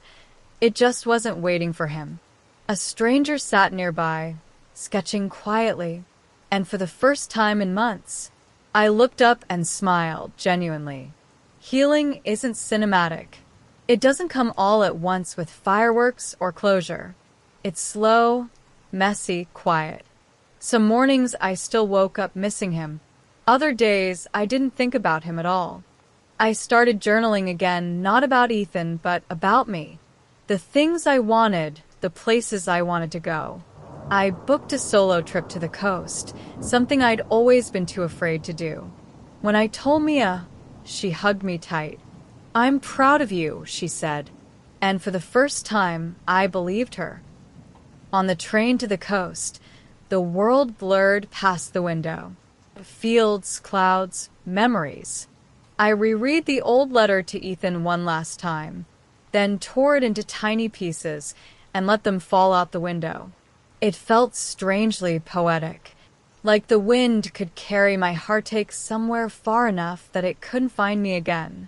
It just wasn't waiting for him. A stranger sat nearby, sketching quietly. And for the first time in months, I looked up and smiled, genuinely. Healing isn't cinematic. It doesn't come all at once with fireworks or closure. It's slow, messy, quiet. Some mornings I still woke up missing him. Other days I didn't think about him at all. I started journaling again, not about Ethan, but about me. The things I wanted, the places I wanted to go. I booked a solo trip to the coast, something I'd always been too afraid to do. When I told Mia, she hugged me tight. "I'm proud of you," she said. And for the first time, I believed her. On the train to the coast, the world blurred past the window. Fields, clouds, memories. I reread the old letter to Ethan one last time, then tore it into tiny pieces and let them fall out the window. It felt strangely poetic, like the wind could carry my heartache somewhere far enough that it couldn't find me again.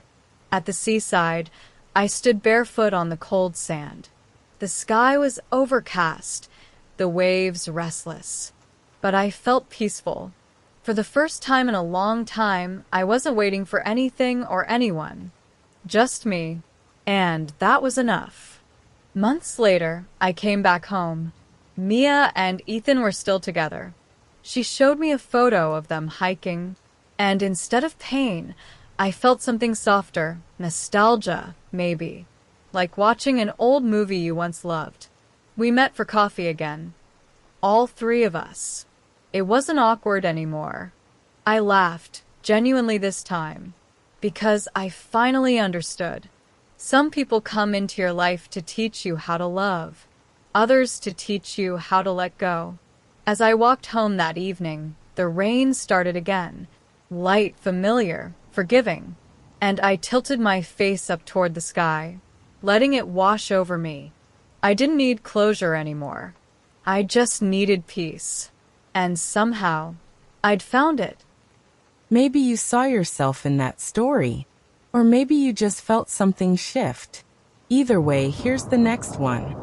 At the seaside, I stood barefoot on the cold sand. The sky was overcast, the waves restless. But I felt peaceful. For the first time in a long time, I wasn't waiting for anything or anyone. Just me. And that was enough. Months later, I came back home. Mia and Ethan were still together. She showed me a photo of them hiking, and instead of pain, I felt something softer, nostalgia, maybe, like watching an old movie you once loved. We met for coffee again. All three of us. It wasn't awkward anymore. I laughed, genuinely this time, because I finally understood. Some people come into your life to teach you how to love, others to teach you how to let go. As I walked home that evening, the rain started again, light, familiar, forgiving, and I tilted my face up toward the sky, letting it wash over me. I didn't need closure anymore. I just needed peace. And somehow, I'd found it. Maybe you saw yourself in that story, or maybe you just felt something shift. Either way, here's the next one.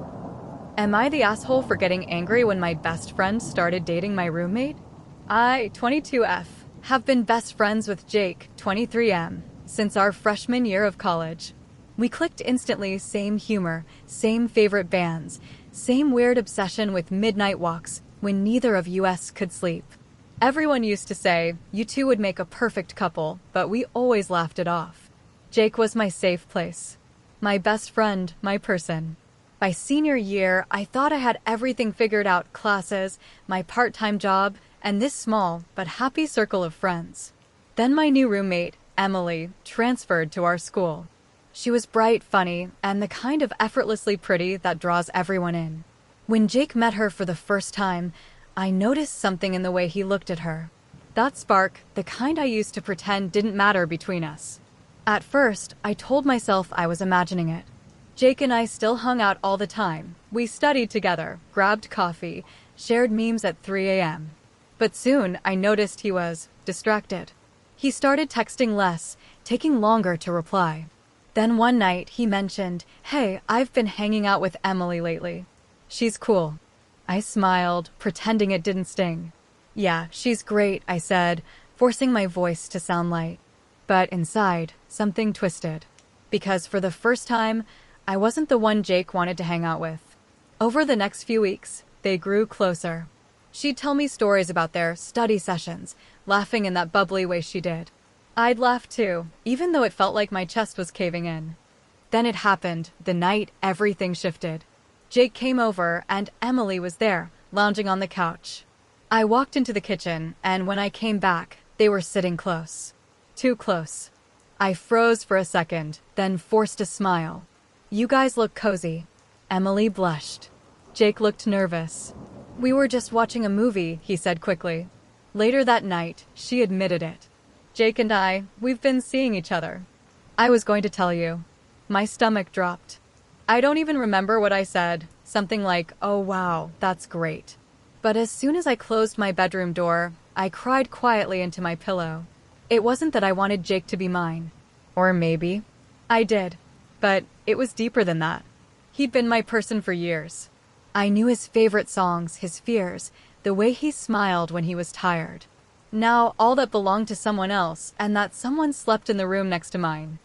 Am I the asshole for getting angry when my best friend started dating my roommate? I, 22F, have been best friends with Jake, 23M, since our freshman year of college. We clicked instantly, same humor, same favorite bands, same weird obsession with midnight walks when neither of us could sleep. Everyone used to say, you two would make a perfect couple, but we always laughed it off. Jake was my safe place. My best friend, my person. By senior year, I thought I had everything figured out: classes, my part-time job, and this small but happy circle of friends. Then my new roommate, Emily, transferred to our school. She was bright, funny, and the kind of effortlessly pretty that draws everyone in. When Jake met her for the first time, I noticed something in the way he looked at her. That spark, the kind I used to pretend didn't matter between us. At first, I told myself I was imagining it. Jake and I still hung out all the time. We studied together, grabbed coffee, shared memes at 3 a.m. But soon, I noticed he was distracted. He started texting less, taking longer to reply. Then one night, he mentioned, "Hey, I've been hanging out with Emily lately. She's cool." I smiled, pretending it didn't sting. "Yeah, she's great," I said, forcing my voice to sound light. But inside, something twisted. Because for the first time, I wasn't the one Jake wanted to hang out with. Over the next few weeks, they grew closer. She'd tell me stories about their study sessions, laughing in that bubbly way she did. I'd laugh too, even though it felt like my chest was caving in. Then it happened, the night everything shifted. Jake came over, and Emily was there, lounging on the couch. I walked into the kitchen, and when I came back, they were sitting close. Too close. I froze for a second, then forced a smile. "You guys look cozy." Emily blushed. Jake looked nervous. "We were just watching a movie," he said quickly. Later that night, she admitted it. "Jake and we've been seeing each other." I was going to tell you. My stomach dropped. I don't even remember what I said. Something like, "Oh wow, that's great." But as soon as I closed my bedroom door, I cried quietly into my pillow. It wasn't that I wanted Jake to be mine. Or maybe I did. But it was deeper than that. He'd been my person for years. I knew his favorite songs, his fears, the way he smiled when he was tired. Now all that belonged to someone else, and that someone slept in the room next to mine.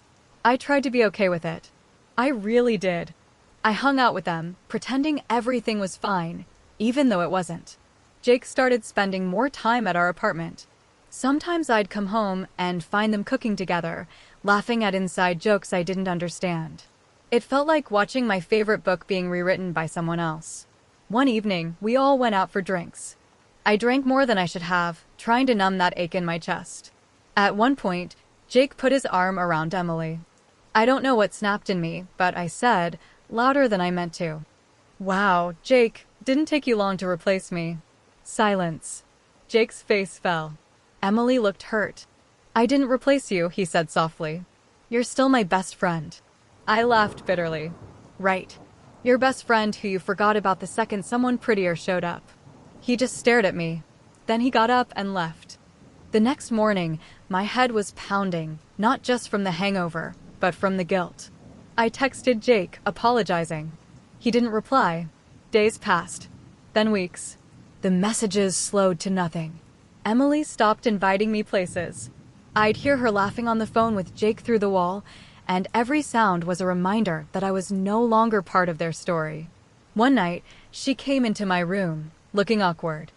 I tried to be okay with it. I really did. I hung out with them, pretending everything was fine, even though it wasn't. Jake started spending more time at our apartment. Sometimes I'd come home and find them cooking together, laughing at inside jokes I didn't understand. It felt like watching my favorite book being rewritten by someone else. One evening, we all went out for drinks. I drank more than I should have, trying to numb that ache in my chest. At one point, Jake put his arm around Emily. I don't know what snapped in me, but I said, louder than I meant to, "Wow, Jake, didn't take you long to replace me." Silence. Jake's face fell. Emily looked hurt. "I didn't replace you," he said softly. "You're still my best friend." I laughed bitterly. "Right. Your best friend who you forgot about the second someone prettier showed up." He just stared at me. Then he got up and left. The next morning, my head was pounding, not just from the hangover, but from the guilt. I texted Jake, apologizing. He didn't reply. Days passed. Then weeks. The messages slowed to nothing. Emily stopped inviting me places. I'd hear her laughing on the phone with Jake through the wall, and every sound was a reminder that I was no longer part of their story. One night, she came into my room, looking awkward.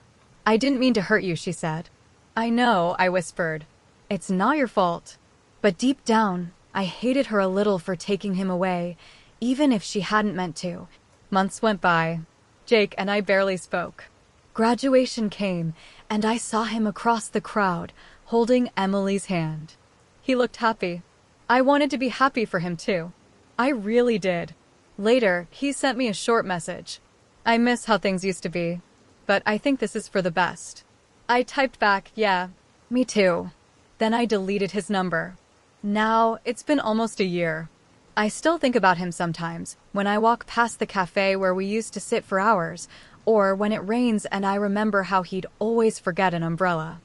"I didn't mean to hurt you," she said. "I know," I whispered. "It's not your fault." But deep down, I hated her a little for taking him away, even if she hadn't meant to. Months went by. Jake and I barely spoke. Graduation came, and I saw him across the crowd, holding Emily's hand. He looked happy. I wanted to be happy for him too. I really did. Later, he sent me a short message. I miss how things used to be, but I think this is for the best. I typed back, yeah, me too. Then I deleted his number. Now, it's been almost a year. I still think about him sometimes, when I walk past the cafe where we used to sit for hours, or when it rains and I remember how he'd always forget an umbrella.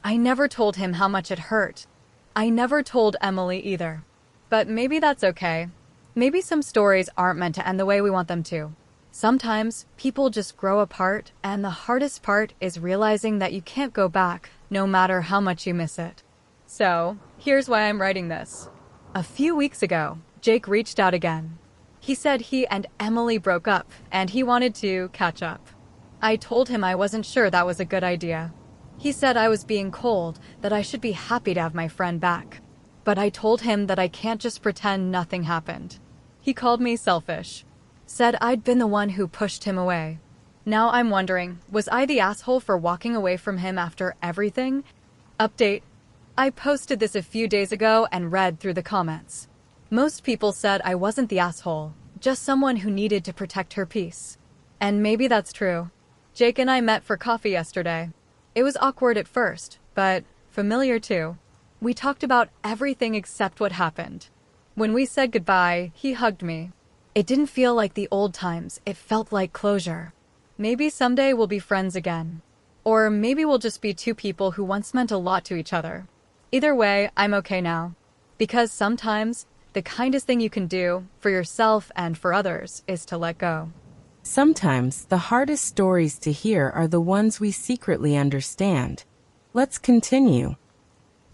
I never told him how much it hurt. I never told Emily either. But maybe that's okay. Maybe some stories aren't meant to end the way we want them to. Sometimes people just grow apart, and the hardest part is realizing that you can't go back, no matter how much you miss it. So, here's why I'm writing this. A few weeks ago, Jake reached out again. He said he and Emily broke up, and he wanted to catch up. I told him I wasn't sure that was a good idea. He said I was being cold, that I should be happy to have my friend back. But I told him that I can't just pretend nothing happened. He called me selfish. Said I'd been the one who pushed him away. Now I'm wondering, was I the asshole for walking away from him after everything? Update. I posted this a few days ago and read through the comments. Most people said I wasn't the asshole, just someone who needed to protect her peace. And maybe that's true. Jake and I met for coffee yesterday. It was awkward at first, but familiar too. We talked about everything except what happened. When we said goodbye, he hugged me. It didn't feel like the old times, it felt like closure. Maybe someday we'll be friends again. Or maybe we'll just be two people who once meant a lot to each other. Either way, I'm okay now. Because sometimes, the kindest thing you can do, for yourself and for others, is to let go. Sometimes the hardest stories to hear are the ones we secretly understand. Let's continue.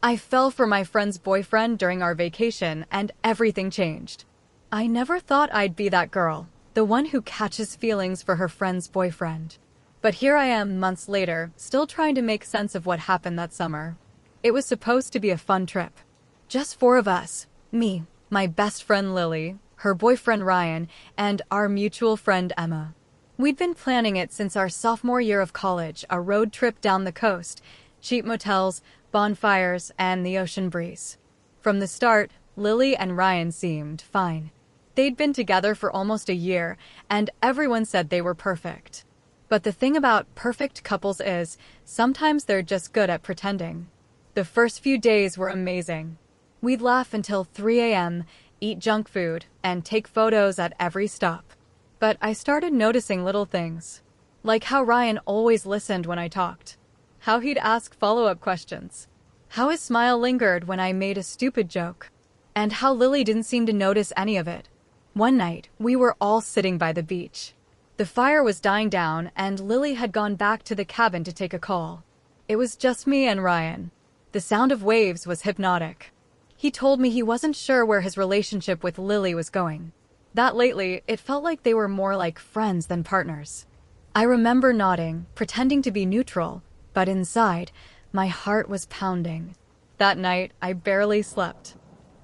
I fell for my friend's boyfriend during our vacation and everything changed. I never thought I'd be that girl, the one who catches feelings for her friend's boyfriend. But here I am months later, still trying to make sense of what happened that summer. It was supposed to be a fun trip. Just four of us, me, my best friend Lily, her boyfriend Ryan, and our mutual friend Emma. We'd been planning it since our sophomore year of college, a road trip down the coast, cheap motels, bonfires, and the ocean breeze. From the start, Lily and Ryan seemed fine. They'd been together for almost a year, and everyone said they were perfect. But the thing about perfect couples is, sometimes they're just good at pretending. The first few days were amazing. We'd laugh until 3 a.m., eat junk food, and take photos at every stop. But I started noticing little things. Like how Ryan always listened when I talked. How he'd ask follow-up questions. How his smile lingered when I made a stupid joke. And how Lily didn't seem to notice any of it. One night, we were all sitting by the beach. The fire was dying down, and Lily had gone back to the cabin to take a call. It was just me and Ryan. The sound of waves was hypnotic. He told me he wasn't sure where his relationship with Lily was going. That lately, it felt like they were more like friends than partners. I remember nodding, pretending to be neutral, but inside, my heart was pounding. That night, I barely slept.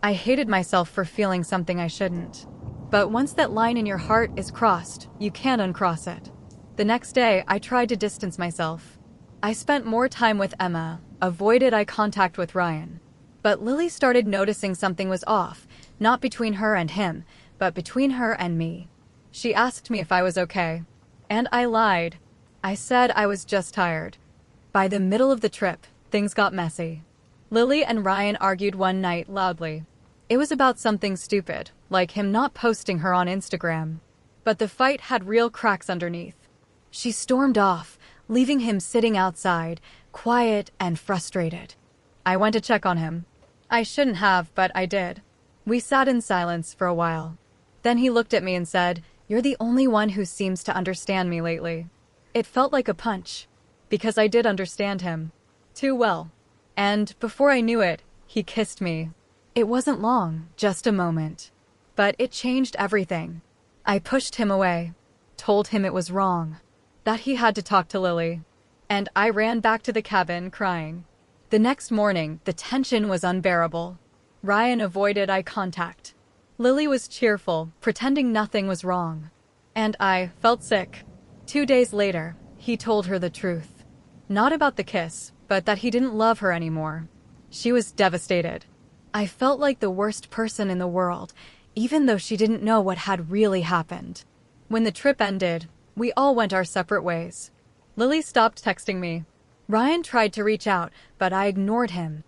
I hated myself for feeling something I shouldn't. But once that line in your heart is crossed, you can't uncross it. The next day, I tried to distance myself. I spent more time with Emma, avoided eye contact with Ryan. But Lily started noticing something was off, not between her and him, but between her and me. She asked me if I was okay. And I lied. I said I was just tired. By the middle of the trip, things got messy. Lily and Ryan argued one night loudly. It was about something stupid, like him not posting her on Instagram. But the fight had real cracks underneath. She stormed off, leaving him sitting outside, quiet and frustrated. I went to check on him. I shouldn't have, but I did. We sat in silence for a while. Then he looked at me and said, "You're the only one who seems to understand me lately." It felt like a punch, because I did understand him. Too well. And before I knew it, he kissed me. It wasn't long, just a moment. But it changed everything. I pushed him away, told him it was wrong, that he had to talk to Lily. And I ran back to the cabin, crying. The next morning, the tension was unbearable. Ryan avoided eye contact. Lily was cheerful, pretending nothing was wrong. And I felt sick. 2 days later, he told her the truth. Not about the kiss, but that he didn't love her anymore. She was devastated. I felt like the worst person in the world, even though she didn't know what had really happened. When the trip ended, we all went our separate ways. Lily stopped texting me. Ryan tried to reach out, but I ignored him.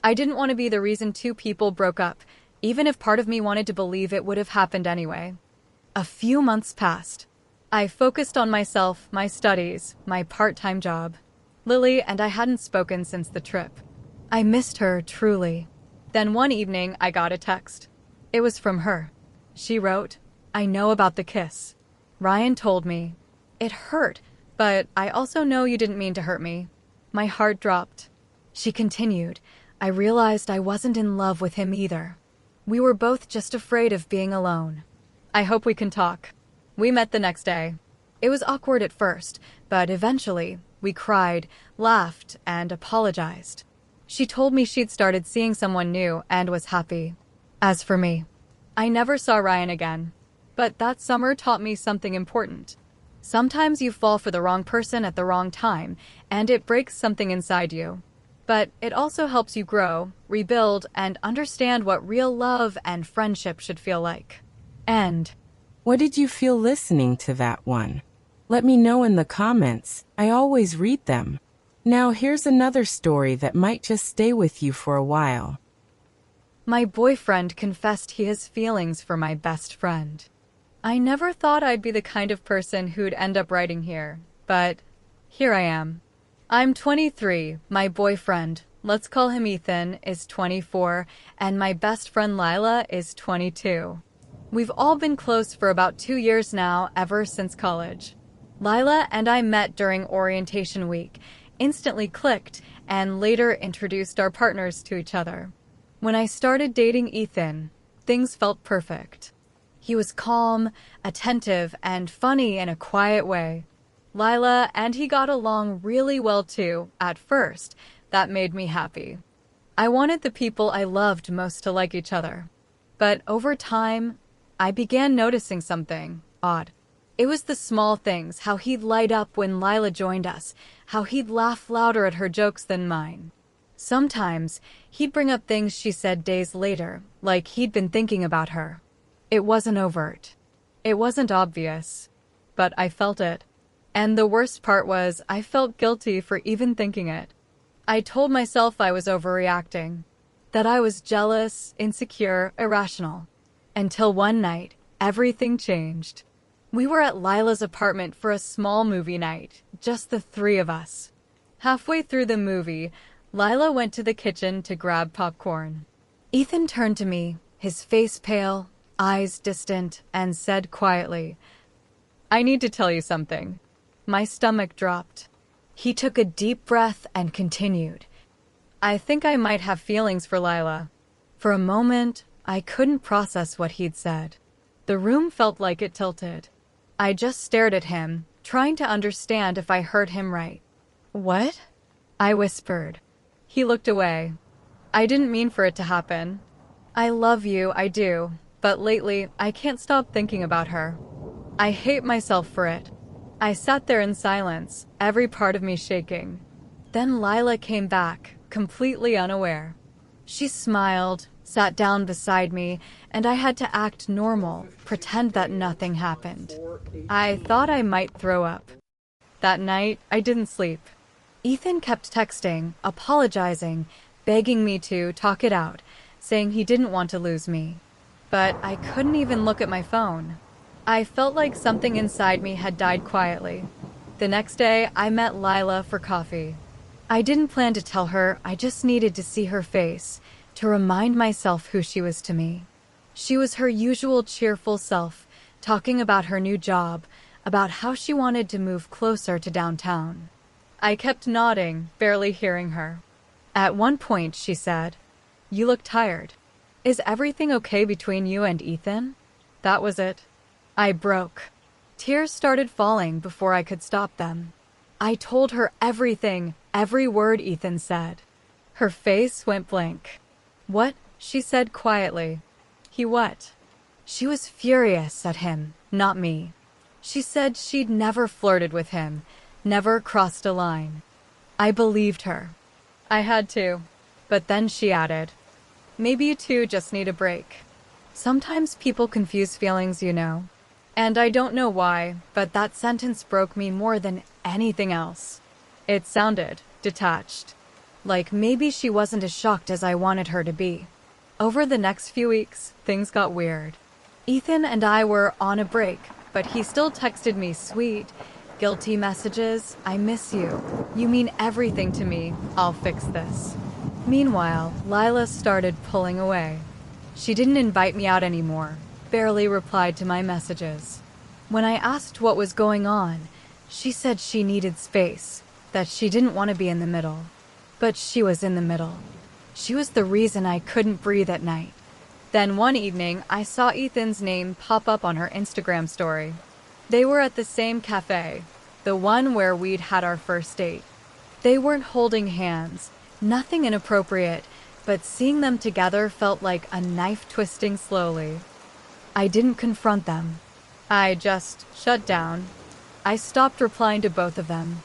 I didn't want to be the reason two people broke up, even if part of me wanted to believe it would have happened anyway. A few months passed. I focused on myself, my studies, my part-time job. Lily and I hadn't spoken since the trip. I missed her, truly. Then one evening, I got a text. It was from her. She wrote, "I know about the kiss. Ryan told me. It hurt, but I also know you didn't mean to hurt me." My heart dropped. She continued, "I realized I wasn't in love with him either. We were both just afraid of being alone. I hope we can talk." We met the next day. It was awkward at first, but eventually, we cried, laughed, and apologized. She told me she'd started seeing someone new and was happy. As for me, I never saw Ryan again. But that summer taught me something important. Sometimes you fall for the wrong person at the wrong time, and it breaks something inside you. But it also helps you grow, rebuild, and understand what real love and friendship should feel like. And What did you feel listening to that one? Let me know in the comments. I always read them. Now here's another story that might just stay with you for a while. my boyfriend confessed he has feelings for my best friend. I never thought I'd be the kind of person who'd end up writing here, but here I am. I'm 23, my boyfriend, let's call him Ethan, is 24, and my best friend Lila is 22. We've all been close for about 2 years now, ever since college. Lila and I met during orientation week, instantly clicked, and later introduced our partners to each other. When I started dating Ethan, things felt perfect. He was calm, attentive, and funny in a quiet way. Lila and he got along really well too, at first. That made me happy. I wanted the people I loved most to like each other. But over time, I began noticing something odd. It was the small things, how he'd light up when Lila joined us, how he'd laugh louder at her jokes than mine. Sometimes, he'd bring up things she said days later, like he'd been thinking about her. It wasn't overt. It wasn't obvious. But I felt it. And the worst part was, I felt guilty for even thinking it. I told myself I was overreacting, that I was jealous, insecure, irrational. Until one night, everything changed. We were at Lila's apartment for a small movie night, just the three of us. Halfway through the movie, Lila went to the kitchen to grab popcorn. Ethan turned to me, his face pale, eyes distant, and said quietly, "I need to tell you something." My stomach dropped. He took a deep breath and continued, "I think I might have feelings for Lila." For a moment, I couldn't process what he'd said. The room felt like it tilted. I just stared at him, trying to understand if I heard him right. "What?" I whispered. He looked away. "I didn't mean for it to happen. I love you, I do, but lately I can't stop thinking about her. I hate myself for it." I sat there in silence, every part of me shaking. Then Lila came back, completely unaware. She smiled, sat down beside me, and I had to act normal, pretend that nothing happened. I thought I might throw up. That night, I didn't sleep. Ethan kept texting, apologizing, begging me to talk it out, saying he didn't want to lose me. But I couldn't even look at my phone. I felt like something inside me had died quietly. The next day, I met Lila for coffee. I didn't plan to tell her, I just needed to see her face, to remind myself who she was to me. She was her usual cheerful self, talking about her new job, about how she wanted to move closer to downtown. I kept nodding, barely hearing her. At one point, she said, "You look tired. Is everything okay between you and Ethan?" That was it. I broke. Tears started falling before I could stop them. I told her everything, every word Ethan said. Her face went blank. "What?" she said quietly. "He what?" She was furious at him, not me. She said she'd never flirted with him, never crossed a line. I believed her. I had to. But then she added, "Maybe you two just need a break." Sometimes people confuse feelings, you know. And I don't know why, but that sentence broke me more than anything else. It sounded detached. Like maybe she wasn't as shocked as I wanted her to be. Over the next few weeks, things got weird. Ethan and I were on a break, but he still texted me sweet, guilty messages. I miss you. You mean everything to me. I'll fix this. Meanwhile, Lila started pulling away. She didn't invite me out anymore, barely replied to my messages. When I asked what was going on, she said she needed space, that she didn't want to be in the middle. But she was in the middle. She was the reason I couldn't breathe at night. Then one evening, I saw Ethan's name pop up on her Instagram story. They were at the same cafe, the one where we'd had our first date. They weren't holding hands, nothing inappropriate, but seeing them together felt like a knife twisting slowly. I didn't confront them. I just shut down. I stopped replying to both of them.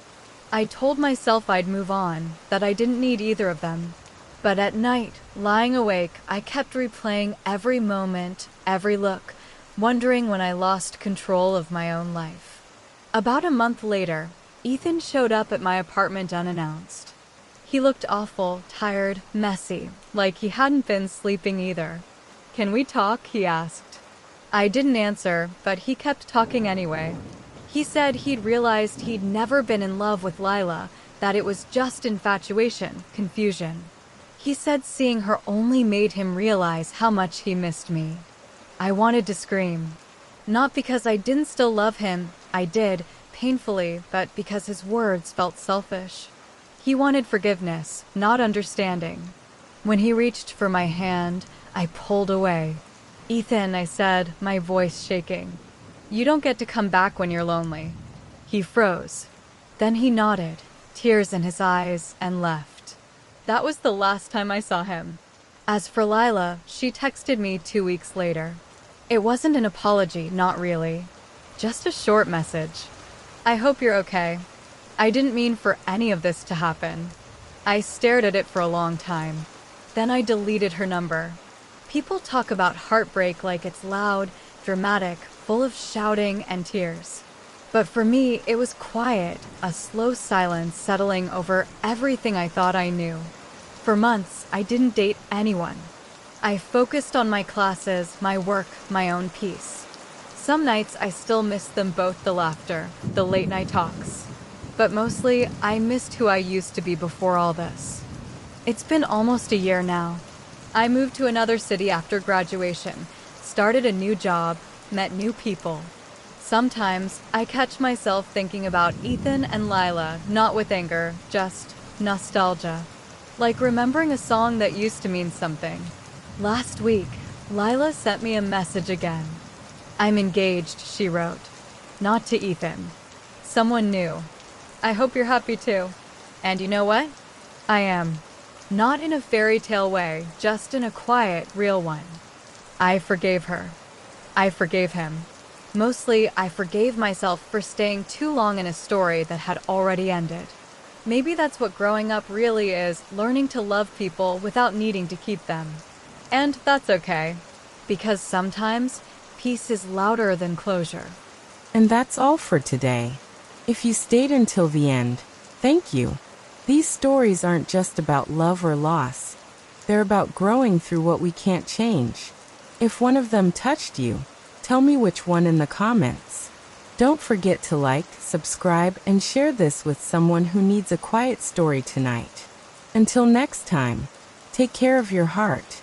I told myself I'd move on, that I didn't need either of them. But at night, lying awake, I kept replaying every moment, every look, wondering when I lost control of my own life. About a month later, Ethan showed up at my apartment unannounced. He looked awful, tired, messy, like he hadn't been sleeping either. "Can we talk?" he asked. I didn't answer, but he kept talking anyway. He said he'd realized he'd never been in love with Lila, that it was just infatuation, confusion. He said seeing her only made him realize how much he missed me. I wanted to scream. Not because I didn't still love him, I did, painfully, but because his words felt selfish. He wanted forgiveness, not understanding. When he reached for my hand, I pulled away. "Ethan," I said, my voice shaking. "You don't get to come back when you're lonely." He froze. Then he nodded, tears in his eyes, and left. That was the last time I saw him. As for Lila, she texted me 2 weeks later. It wasn't an apology, not really. Just a short message. "I hope you're okay. I didn't mean for any of this to happen." I stared at it for a long time. Then I deleted her number. People talk about heartbreak like it's loud, dramatic, full of shouting and tears. But for me, it was quiet, a slow silence settling over everything I thought I knew. For months, I didn't date anyone. I focused on my classes, my work, my own peace. Some nights I still missed them both, the laughter, the late night talks. But mostly, I missed who I used to be before all this. It's been almost a year now. I moved to another city after graduation, started a new job, met new people. Sometimes I catch myself thinking about Ethan and Lila, not with anger, just nostalgia. Like remembering a song that used to mean something. Last week, Lila sent me a message again. "I'm engaged," she wrote. Not to Ethan. Someone new. "I hope you're happy too." And you know what? I am. Not in a fairy tale way, just in a quiet, real one. I forgave her. I forgave him. Mostly, I forgave myself for staying too long in a story that had already ended. Maybe that's what growing up really is, learning to love people without needing to keep them. And that's okay, because sometimes peace is louder than closure. And that's all for today. If you stayed until the end, thank you. These stories aren't just about love or loss. They're about growing through what we can't change. If one of them touched you, tell me which one in the comments. Don't forget to like, subscribe, and share this with someone who needs a quiet story tonight. Until next time, take care of your heart.